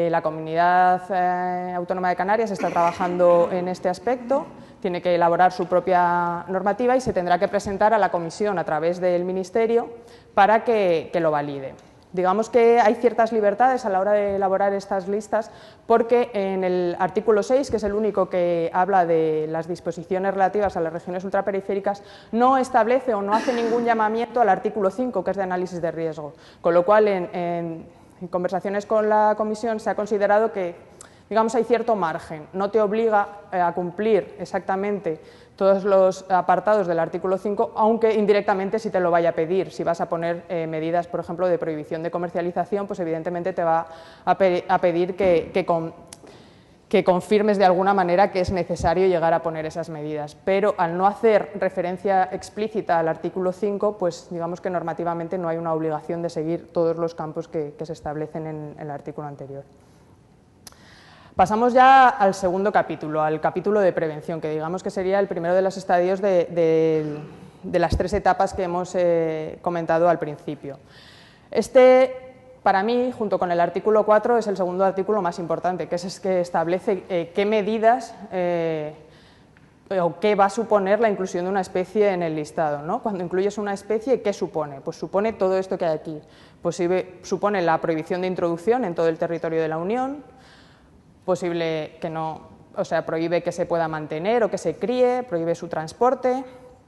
La Comunidad Autónoma de Canarias está trabajando en este aspecto, tiene que elaborar su propia normativa y se tendrá que presentar a la Comisión a través del Ministerio para que lo valide. Digamos que hay ciertas libertades a la hora de elaborar estas listas porque en el artículo 6, que es el único que habla de las disposiciones relativas a las regiones ultraperiféricas, no establece o no hace ningún llamamiento al artículo 5, que es de análisis de riesgo, con lo cual en conversaciones con la Comisión se ha considerado que, digamos, hay cierto margen, no te obliga a cumplir exactamente todos los apartados del artículo 5, aunque indirectamente sí te lo vaya a pedir. Si vas a poner medidas, por ejemplo, de prohibición de comercialización, pues evidentemente te va a pedir que confirmes de alguna manera que es necesario llegar a poner esas medidas, pero al no hacer referencia explícita al artículo 5, pues digamos que normativamente no hay una obligación de seguir todos los campos que se establecen en el artículo anterior. Pasamos ya al segundo capítulo, al capítulo de prevención, que digamos que sería el primero de los estadios de las tres etapas que hemos comentado al principio. Para mí, junto con el artículo 4, es el segundo artículo más importante, que es el que establece qué medidas o qué va a suponer la inclusión de una especie en el listado, ¿no? Cuando incluyes una especie, ¿qué supone? Pues supone todo esto que hay aquí. Pues supone la prohibición de introducción en todo el territorio de la Unión, posible que no, o sea, prohíbe que se pueda mantener o que se críe, prohíbe su transporte,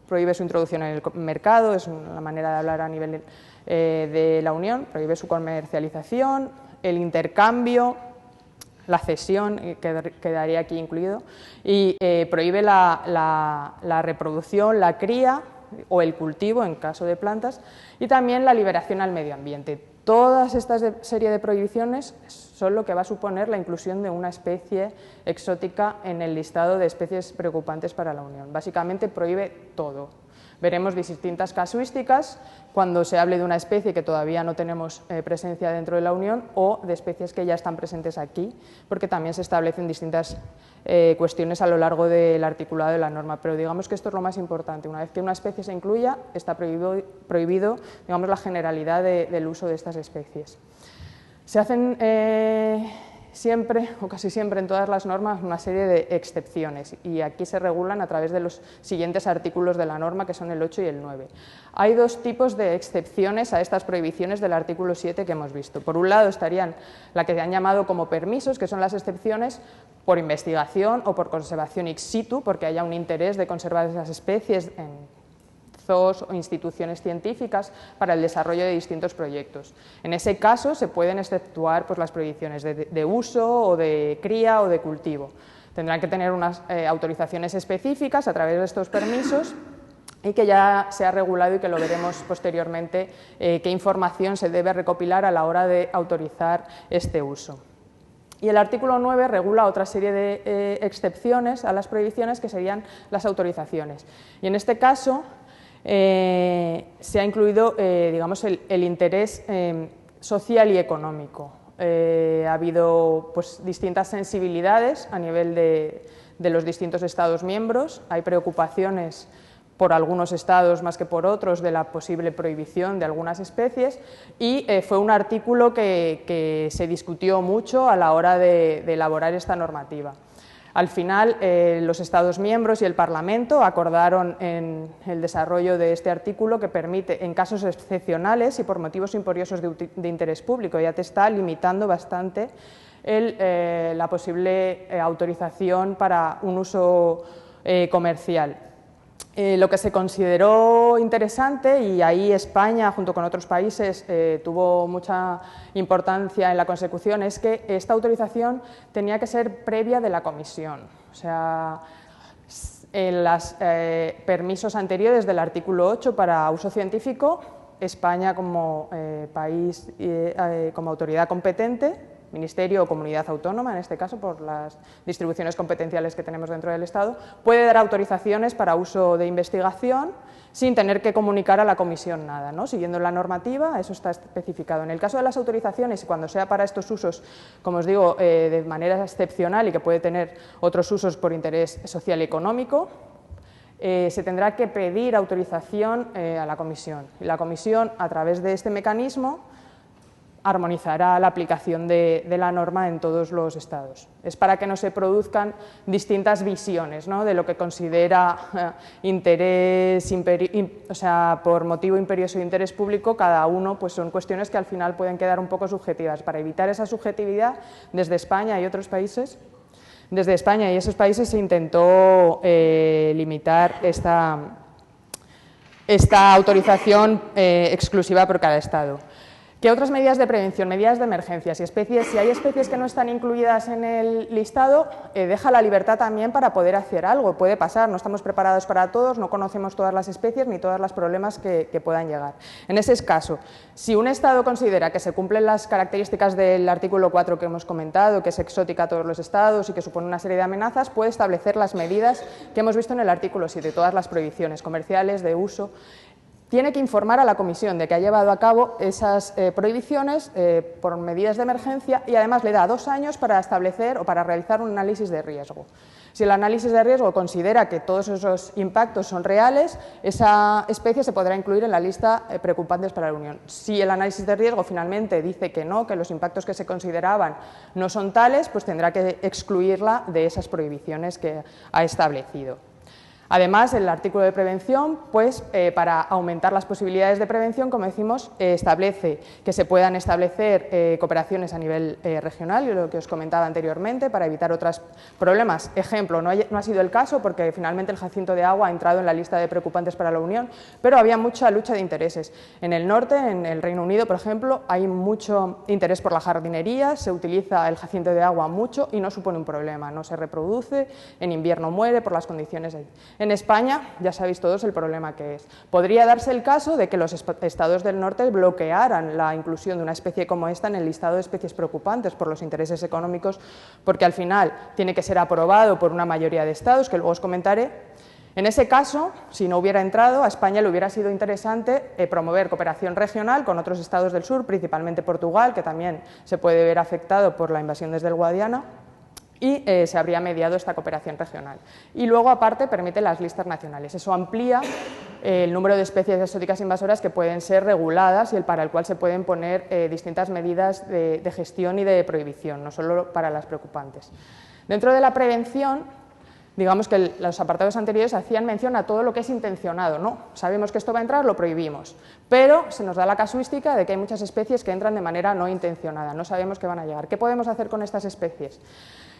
prohíbe su introducción en el mercado, es una manera de hablar a nivel de la Unión, prohíbe su comercialización, el intercambio, la cesión, quedaría aquí incluido, y prohíbe la reproducción, la cría o el cultivo en caso de plantas, y también la liberación al medio ambiente. Todas estas serie de prohibiciones son lo que va a suponer la inclusión de una especie exótica en el listado de especies preocupantes para la Unión. Básicamente prohíbe todo. Veremos distintas casuísticas cuando se hable de una especie que todavía no tenemos presencia dentro de la Unión o de especies que ya están presentes aquí, porque también se establecen distintas cuestiones a lo largo del articulado de la norma, pero digamos que esto es lo más importante. Una vez que una especie se incluya, está prohibido digamos, la generalidad del uso de estas especies. Se hacen siempre, o casi siempre en todas las normas, una serie de excepciones y aquí se regulan a través de los siguientes artículos de la norma, que son el 8 y el 9. Hay dos tipos de excepciones a estas prohibiciones del artículo 7 que hemos visto. Por un lado estarían la que se han llamado como permisos, que son las excepciones por investigación o por conservación ex situ, porque haya un interés de conservar esas especies en zoos o instituciones científicas para el desarrollo de distintos proyectos. En ese caso se pueden exceptuar pues, las prohibiciones de uso o de cría o de cultivo. Tendrán que tener unas autorizaciones específicas a través de estos permisos y que ya se ha regulado y que lo veremos posteriormente, qué información se debe recopilar a la hora de autorizar este uso. Y el artículo 9 regula otra serie de excepciones a las prohibiciones, que serían las autorizaciones. Y en este caso se ha incluido digamos, el interés social y económico. Ha habido pues, distintas sensibilidades a nivel de los distintos Estados miembros. Hay preocupaciones por algunos estados más que por otros de la posible prohibición de algunas especies, y fue un artículo que se discutió mucho a la hora de elaborar esta normativa. Al final, los Estados miembros y el Parlamento acordaron en el desarrollo de este artículo que permite, en casos excepcionales y por motivos imperiosos de interés público, ya te está limitando bastante la posible autorización para un uso comercial. Lo que se consideró interesante, y ahí España, junto con otros países, tuvo mucha importancia en la consecución, es que esta autorización tenía que ser previa de la Comisión. O sea, en los permisos anteriores del artículo 8 para uso científico, España como país, como autoridad competente, Ministerio o Comunidad Autónoma, en este caso por las distribuciones competenciales que tenemos dentro del Estado, puede dar autorizaciones para uso de investigación sin tener que comunicar a la Comisión nada, ¿no? Siguiendo la normativa, eso está especificado. En el caso de las autorizaciones, cuando sea para estos usos, como os digo, de manera excepcional y que puede tener otros usos por interés social y económico, se tendrá que pedir autorización a la Comisión. Y la Comisión, a través de este mecanismo, armonizará la aplicación de la norma en todos los estados. Es para que no se produzcan distintas visiones, ¿no?, de lo que considera interés, o sea, por motivo imperioso de interés público. Cada uno pues son cuestiones que al final pueden quedar un poco subjetivas. Para evitar esa subjetividad, desde España y otros países, desde España y esos países se intentó limitar esta autorización exclusiva por cada estado. ¿Qué otras medidas de prevención? Medidas de emergencia. Si hay especies que no están incluidas en el listado, deja la libertad también para poder hacer algo. Puede pasar, no estamos preparados para todos, no conocemos todas las especies ni todos los problemas que puedan llegar. En ese caso, si un estado considera que se cumplen las características del artículo 4 que hemos comentado, que es exótica a todos los estados y que supone una serie de amenazas, puede establecer las medidas que hemos visto en el artículo 7, todas las prohibiciones comerciales, de uso. Tiene que informar a la Comisión de que ha llevado a cabo esas prohibiciones por medidas de emergencia, y además le da 2 años para establecer o para realizar un análisis de riesgo. Si el análisis de riesgo considera que todos esos impactos son reales, esa especie se podrá incluir en la lista preocupantes para la Unión. Si el análisis de riesgo finalmente dice que no, que los impactos que se consideraban no son tales, pues tendrá que excluirla de esas prohibiciones que ha establecido. Además, el artículo de prevención, pues, para aumentar las posibilidades de prevención, como decimos, establece que se puedan establecer cooperaciones a nivel regional, y lo que os comentaba anteriormente, para evitar otros problemas. Ejemplo, no ha sido el caso porque finalmente el jacinto de agua ha entrado en la lista de preocupantes para la Unión, pero había mucha lucha de intereses. En el norte, en el Reino Unido, por ejemplo, hay mucho interés por la jardinería, se utiliza el jacinto de agua mucho y no supone un problema, no se reproduce, en invierno muere por las condiciones ahí. En España, ya sabéis todos el problema que es. Podría darse el caso de que los estados del norte bloquearan la inclusión de una especie como esta en el listado de especies preocupantes por los intereses económicos, porque al final tiene que ser aprobado por una mayoría de estados, que luego os comentaré. En ese caso, si no hubiera entrado, a España le hubiera sido interesante promover cooperación regional con otros estados del sur, principalmente Portugal, que también se puede ver afectado por la invasión desde el Guadiana, y se habría mediado esta cooperación regional. Y luego, aparte, permite las listas nacionales. Eso amplía el número de especies exóticas invasoras que pueden ser reguladas y para el cual se pueden poner distintas medidas de gestión y de prohibición, no solo para las preocupantes. Dentro de la prevención, digamos que los apartados anteriores hacían mención a todo lo que es intencionado, ¿no? Sabemos que esto va a entrar, lo prohibimos, pero se nos da la casuística de que hay muchas especies que entran de manera no intencionada, no sabemos qué van a llegar. ¿Qué podemos hacer con estas especies?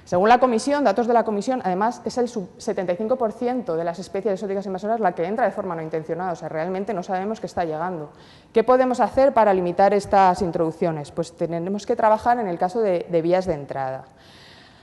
Según la Comisión, datos de la Comisión, además es el 75% de las especies exóticas invasoras la que entra de forma no intencionada, o sea, realmente no sabemos qué está llegando. ¿Qué podemos hacer para limitar estas introducciones? Pues tenemos que trabajar en el caso de vías de entrada.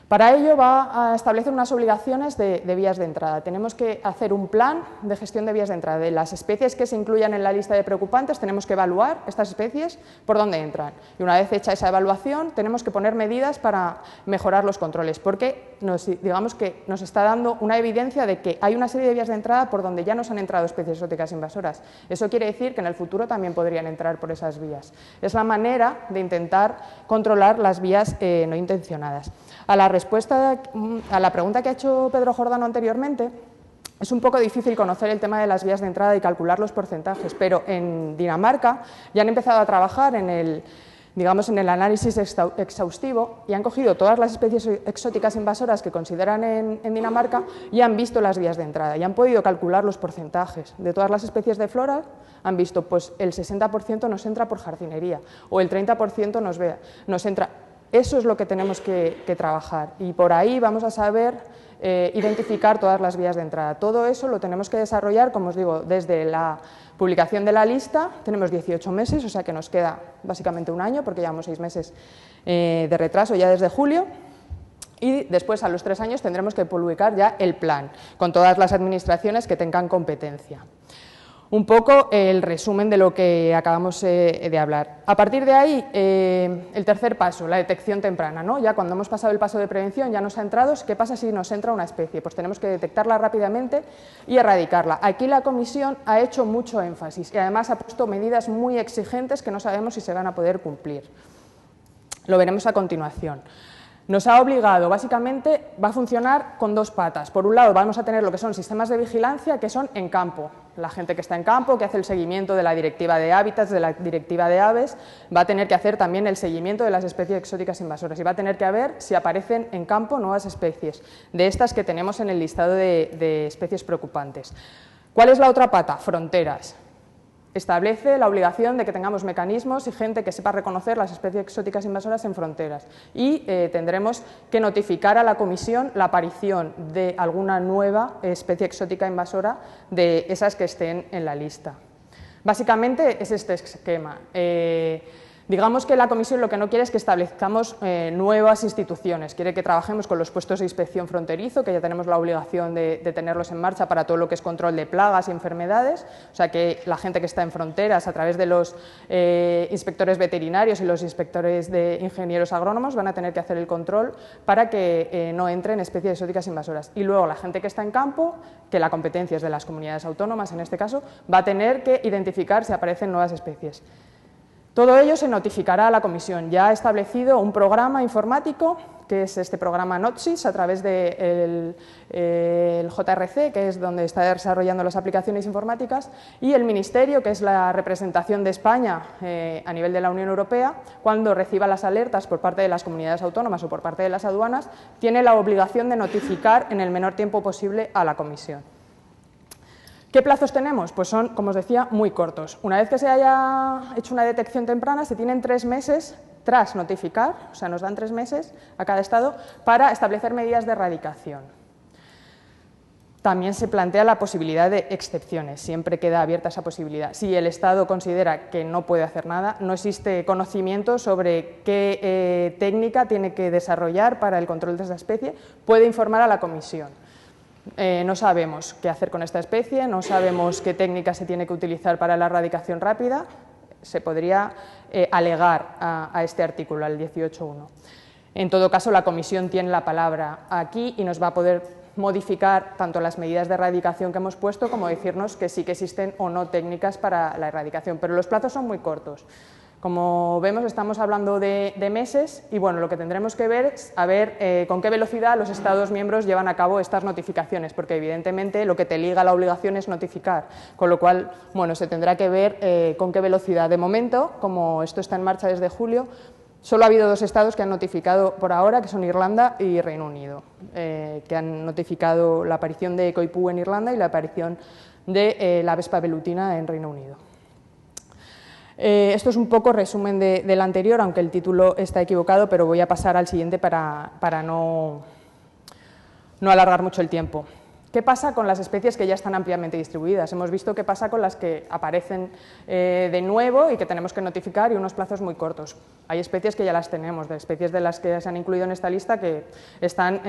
Para ello va a establecer unas obligaciones de vías de entrada. Tenemos que hacer un plan de gestión de vías de entrada. De las especies que se incluyan en la lista de preocupantes, tenemos que evaluar estas especies por dónde entran. Y una vez hecha esa evaluación, tenemos que poner medidas para mejorar los controles, porque digamos que nos está dando una evidencia de que hay una serie de vías de entrada por donde ya nos han entrado especies exóticas invasoras. Eso quiere decir que en el futuro también podrían entrar por esas vías. Es la manera de intentar controlar las vías no intencionadas. A la pregunta que ha hecho Pedro Jordano anteriormente, es un poco difícil conocer el tema de las vías de entrada y calcular los porcentajes, pero en Dinamarca ya han empezado a trabajar en el análisis exhaustivo y han cogido todas las especies exóticas invasoras que consideran en Dinamarca y han visto las vías de entrada y han podido calcular los porcentajes. De todas las especies de flora han visto, pues el 60% nos entra por jardinería o el 30% nos entra. Eso es lo que tenemos que trabajar y por ahí vamos a saber identificar todas las vías de entrada. Todo eso lo tenemos que desarrollar, como os digo, desde la publicación de la lista. Tenemos 18 meses, o sea que nos queda básicamente un año, porque llevamos 6 meses de retraso ya desde julio. Y después, a los 3 años, tendremos que publicar ya el plan, con todas las administraciones que tengan competencia. Un poco el resumen de lo que acabamos de hablar. A partir de ahí, el tercer paso, la detección temprana, ¿no? Ya cuando hemos pasado el paso de prevención, ya nos ha entrado, ¿qué pasa si nos entra una especie? Pues tenemos que detectarla rápidamente y erradicarla. Aquí la Comisión ha hecho mucho énfasis y además ha puesto medidas muy exigentes que no sabemos si se van a poder cumplir. Lo veremos a continuación. Nos ha obligado, básicamente, va a funcionar con 2 patas. Por un lado, vamos a tener lo que son sistemas de vigilancia, que son en campo. La gente que está en campo, que hace el seguimiento de la Directiva de Hábitats, de la Directiva de Aves, va a tener que hacer también el seguimiento de las especies exóticas invasoras y va a tener que ver si aparecen en campo nuevas especies, de estas que tenemos en el listado de especies preocupantes. ¿Cuál es la otra pata? Fronteras. Establece la obligación de que tengamos mecanismos y gente que sepa reconocer las especies exóticas invasoras en fronteras y tendremos que notificar a la Comisión la aparición de alguna nueva especie exótica invasora de esas que estén en la lista. Básicamente es este esquema. Digamos que la Comisión lo que no quiere es que establezcamos nuevas instituciones, quiere que trabajemos con los puestos de inspección fronterizo, que ya tenemos la obligación de tenerlos en marcha para todo lo que es control de plagas y enfermedades, o sea que la gente que está en fronteras a través de los inspectores veterinarios y los inspectores de ingenieros agrónomos van a tener que hacer el control para que no entren especies exóticas invasoras. Y luego la gente que está en campo, que la competencia es de las comunidades autónomas en este caso, va a tener que identificar si aparecen nuevas especies. Todo ello se notificará a la Comisión. Ya ha establecido un programa informático, que es este programa NOTSIS, a través del JRC, que es donde está desarrollando las aplicaciones informáticas, y el Ministerio, que es la representación de España a nivel de la Unión Europea, cuando reciba las alertas por parte de las comunidades autónomas o por parte de las aduanas, tiene la obligación de notificar en el menor tiempo posible a la Comisión. ¿Qué plazos tenemos? Pues son, como os decía, muy cortos. Una vez que se haya hecho una detección temprana, se tienen 3 meses tras notificar, o sea, nos dan 3 meses a cada estado para establecer medidas de erradicación. También se plantea la posibilidad de excepciones, siempre queda abierta esa posibilidad. Si el Estado considera que no puede hacer nada, no existe conocimiento sobre qué técnica tiene que desarrollar para el control de esa especie, puede informar a la Comisión. No sabemos qué hacer con esta especie, no sabemos qué técnica se tiene que utilizar para la erradicación rápida, se podría alegar a este artículo, al 18.1. En todo caso, la Comisión tiene la palabra aquí y nos va a poder modificar tanto las medidas de erradicación que hemos puesto como decirnos que sí que existen o no técnicas para la erradicación, pero los plazos son muy cortos. Como vemos, estamos hablando de meses y bueno, lo que tendremos que ver es a ver con qué velocidad los Estados miembros llevan a cabo estas notificaciones, porque evidentemente lo que te liga a la obligación es notificar, con lo cual bueno, se tendrá que ver con qué velocidad. De momento, como esto está en marcha desde julio, solo ha habido 2 estados que han notificado por ahora, que son Irlanda y Reino Unido, que han notificado la aparición de coipú en Irlanda y la aparición de la vespa velutina en Reino Unido. Esto es un poco resumen del anterior, aunque el título está equivocado, pero voy a pasar al siguiente para no alargar mucho el tiempo. ¿Qué pasa con las especies que ya están ampliamente distribuidas? Hemos visto qué pasa con las que aparecen de nuevo y que tenemos que notificar y unos plazos muy cortos. Hay especies que ya las tenemos, de especies de las que se han incluido en esta lista que están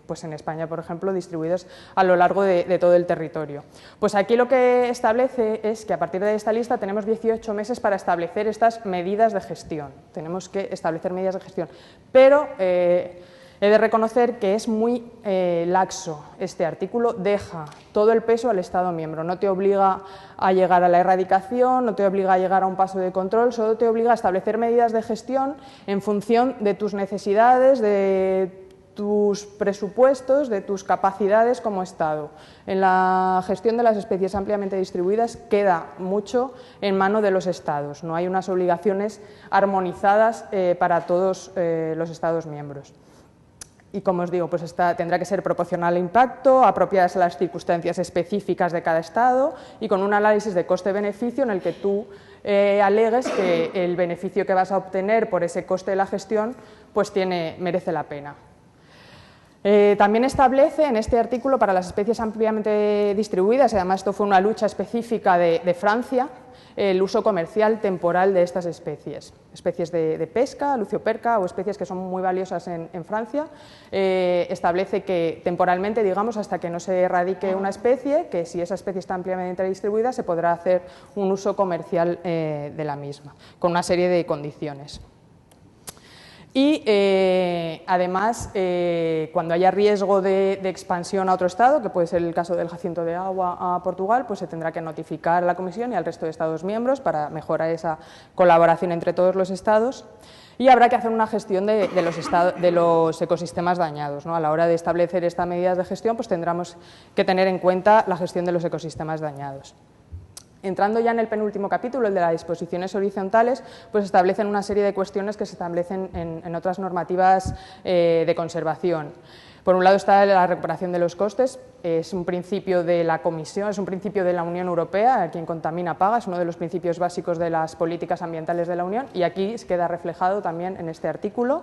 pues en España, por ejemplo, distribuidas a lo largo de todo el territorio. Pues aquí lo que establece es que a partir de esta lista tenemos 18 meses para establecer estas medidas de gestión. Tenemos que establecer medidas de gestión, pero he de reconocer que es muy laxo este artículo, deja todo el peso al Estado miembro, no te obliga a llegar a la erradicación, no te obliga a llegar a un paso de control, solo te obliga a establecer medidas de gestión en función de tus necesidades, de tus presupuestos, de tus capacidades como Estado. En la gestión de las especies ampliamente distribuidas queda mucho en mano de los Estados, no hay unas obligaciones armonizadas para todos los Estados miembros. Y como os digo, pues tendrá que ser proporcional al impacto, apropiadas a las circunstancias específicas de cada Estado y con un análisis de coste-beneficio en el que tú alegues que el beneficio que vas a obtener por ese coste de la gestión pues merece la pena. También establece en este artículo para las especies ampliamente distribuidas, y además esto fue una lucha específica de Francia, el uso comercial temporal de estas especies de pesca, lucioperca o especies que son muy valiosas en Francia. Establece que temporalmente, digamos, hasta que no se erradique una especie, que si esa especie está ampliamente distribuida se podrá hacer un uso comercial de la misma, con una serie de condiciones. Y además, cuando haya riesgo de expansión a otro Estado, que puede ser el caso del jacinto de agua a Portugal, pues se tendrá que notificar a la Comisión y al resto de Estados miembros para mejorar esa colaboración entre todos los Estados. Y habrá que hacer una gestión de los ecosistemas dañados, ¿no? A la hora de establecer estas medidas de gestión, pues tendremos que tener en cuenta la gestión de los ecosistemas dañados. Entrando ya en el penúltimo capítulo, el de las disposiciones horizontales, pues establecen una serie de cuestiones que se establecen en otras normativas de conservación. Por un lado está la recuperación de los costes, es un principio de la Comisión, es un principio de la Unión Europea, quien contamina paga, es uno de los principios básicos de las políticas ambientales de la Unión y aquí queda reflejado también en este artículo.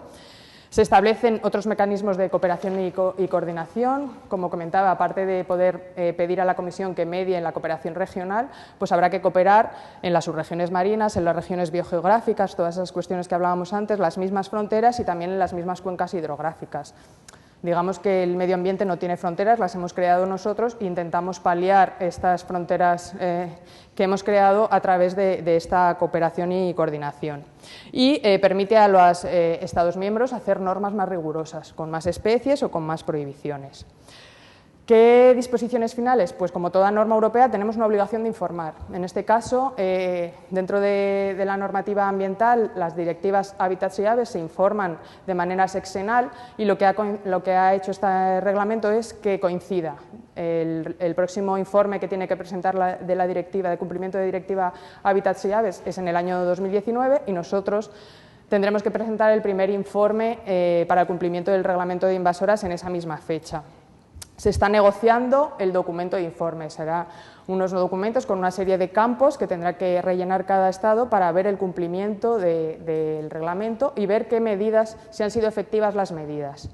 Se establecen otros mecanismos de cooperación y coordinación. Como comentaba, aparte de poder pedir a la Comisión que medie en la cooperación regional, pues habrá que cooperar en las subregiones marinas, en las regiones biogeográficas, todas esas cuestiones que hablábamos antes, las mismas fronteras y también en las mismas cuencas hidrográficas. Digamos que el medio ambiente no tiene fronteras, las hemos creado nosotros e intentamos paliar estas fronteras que hemos creado a través de esta cooperación y coordinación. Y permite a los Estados miembros hacer normas más rigurosas, con más especies o con más prohibiciones. ¿Qué disposiciones finales? Pues como toda norma europea tenemos una obligación de informar. En este caso, dentro de la normativa ambiental, las directivas Hábitats y Aves se informan de manera sexenal y lo que ha hecho este reglamento es que coincida. El próximo informe que tiene que presentar de cumplimiento de directiva Hábitats y Aves es en el año 2019 y nosotros tendremos que presentar el primer informe para el cumplimiento del reglamento de invasoras en esa misma fecha. Se está negociando el documento de informe, será unos documentos con una serie de campos que tendrá que rellenar cada Estado para ver el cumplimiento del reglamento y ver qué medidas, si han sido efectivas las medidas.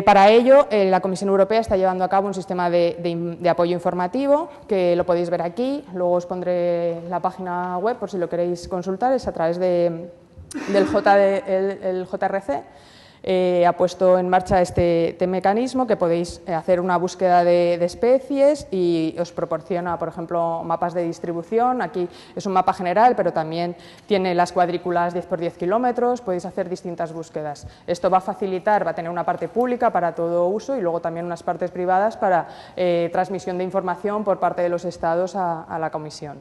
Para ello, la Comisión Europea está llevando a cabo un sistema de apoyo informativo, que lo podéis ver aquí, luego os pondré la página web por si lo queréis consultar, es a través del JRC. Ha puesto en marcha este mecanismo que podéis hacer una búsqueda de especies y os proporciona, por ejemplo, mapas de distribución. Aquí es un mapa general, pero también tiene las cuadrículas 10 por 10 kilómetros, podéis hacer distintas búsquedas. Esto va a facilitar, va a tener una parte pública para todo uso y luego también unas partes privadas para transmisión de información por parte de los Estados a la Comisión.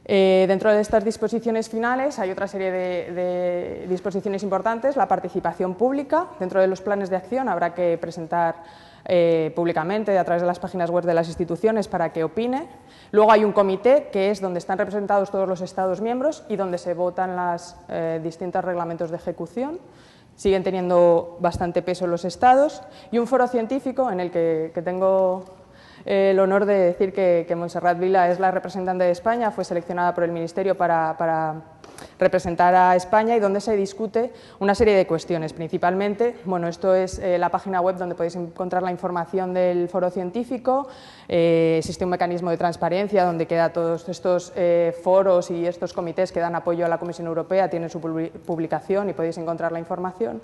Dentro de estas disposiciones finales hay otra serie de disposiciones importantes, la participación pública. Dentro de los planes de acción habrá que presentar públicamente a través de las páginas web de las instituciones para que opine. Luego hay un comité que es donde están representados todos los Estados miembros y donde se votan los distintos reglamentos de ejecución. Siguen teniendo bastante peso los Estados y un foro científico en el que tengo el honor de decir que Montserrat Vila es la representante de España, fue seleccionada por el Ministerio para representar a España y donde se discute una serie de cuestiones. Principalmente, bueno, esto es la página web donde podéis encontrar la información del foro científico. Existe un mecanismo de transparencia donde queda todos estos foros y estos comités que dan apoyo a la Comisión Europea, tienen su publicación y podéis encontrar la información.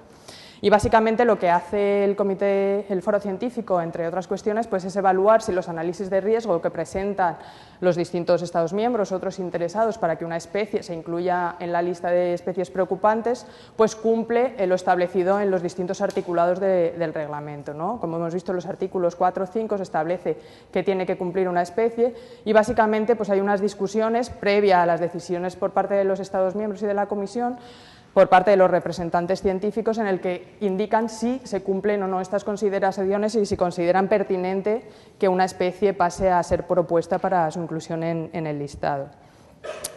Y básicamente lo que hace el foro científico, entre otras cuestiones, pues es evaluar si los análisis de riesgo que presentan los distintos Estados miembros o otros interesados para que una especie se incluya en la lista de especies preocupantes, pues cumple lo establecido en los distintos articulados del reglamento, ¿no? Como hemos visto en los artículos 4 o 5 se establece que tiene que cumplir una especie y básicamente pues hay unas discusiones previas a las decisiones por parte de los Estados miembros y de la Comisión por parte de los representantes científicos en el que indican si se cumplen o no estas consideraciones y si consideran pertinente que una especie pase a ser propuesta para su inclusión en el listado.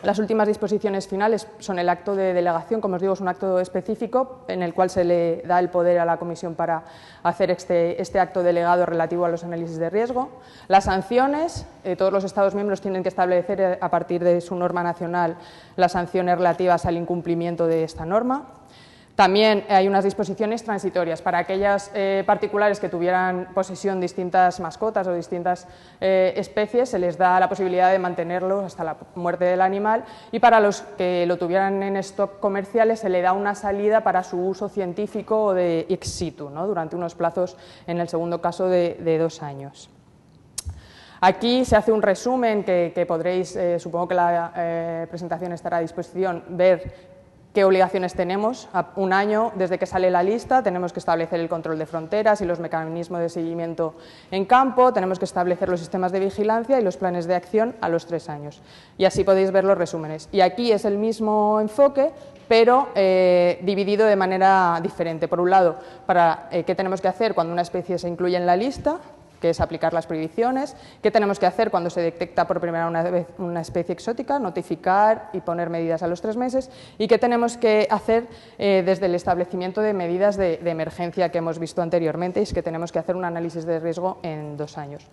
Las últimas disposiciones finales son el acto de delegación, como os digo, es un acto específico en el cual se le da el poder a la Comisión para hacer este acto delegado relativo a los análisis de riesgo. Las sanciones, todos los Estados miembros tienen que establecer a partir de su norma nacional las sanciones relativas al incumplimiento de esta norma. También hay unas disposiciones transitorias para aquellas particulares que tuvieran posesión de distintas mascotas o distintas especies, se les da la posibilidad de mantenerlo hasta la muerte del animal y para los que lo tuvieran en stock comerciales se le da una salida para su uso científico o de ex situ, ¿no? Durante unos plazos, en el segundo caso, de 2 años. Aquí se hace un resumen que podréis, supongo que la presentación estará a disposición, ver qué obligaciones tenemos. A un año desde que sale la lista tenemos que establecer el control de fronteras y los mecanismos de seguimiento en campo, tenemos que establecer los sistemas de vigilancia y los planes de acción a los 3 años. Y así podéis ver los resúmenes. Y aquí es el mismo enfoque, pero dividido de manera diferente. Por un lado, para qué tenemos que hacer cuando una especie se incluye en la lista, que es aplicar las prohibiciones, qué tenemos que hacer cuando se detecta por primera vez una especie exótica, notificar y poner medidas a los 3 meses, y qué tenemos que hacer desde el establecimiento de medidas de emergencia que hemos visto anteriormente, y es que tenemos que hacer un análisis de riesgo en 2 años.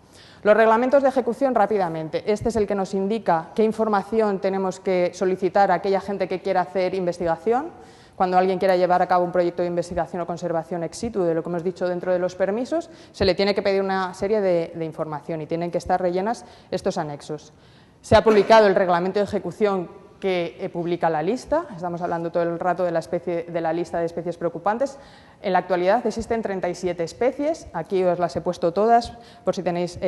Los reglamentos de ejecución, rápidamente, este es el que nos indica qué información tenemos que solicitar a aquella gente que quiera hacer investigación. Cuando alguien quiera llevar a cabo un proyecto de investigación o conservación ex situ, de lo que hemos dicho dentro de los permisos, se le tiene que pedir una serie de información y tienen que estar rellenas estos anexos. Se ha publicado el reglamento de ejecución que publica la lista, estamos hablando todo el rato de la lista de especies preocupantes. En la actualidad existen 37 especies, aquí os las he puesto todas por si tenéis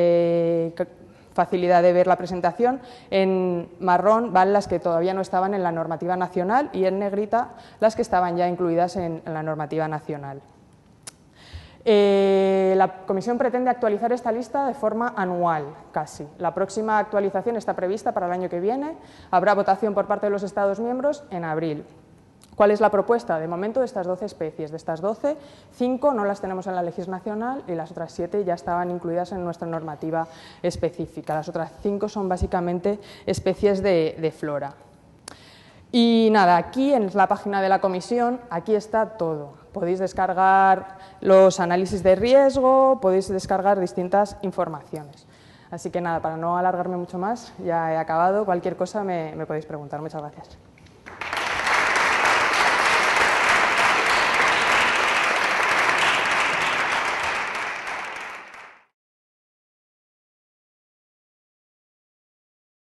facilidad de ver la presentación. En marrón van las que todavía no estaban en la normativa nacional y en negrita las que estaban ya incluidas en la normativa nacional. La Comisión pretende actualizar esta lista de forma anual, casi. La próxima actualización está prevista para el año que viene. Habrá votación por parte de los Estados miembros en abril. ¿Cuál es la propuesta? De momento, de estas 12 especies, de estas 12, 5 no las tenemos en la legislación nacional y las otras 7 ya estaban incluidas en nuestra normativa específica. Las otras 5 son básicamente especies de flora. Y nada, aquí en la página de la Comisión, aquí está todo. Podéis descargar los análisis de riesgo, podéis descargar distintas informaciones. Así que nada, para no alargarme mucho más, ya he acabado. Cualquier cosa me podéis preguntar. Muchas gracias.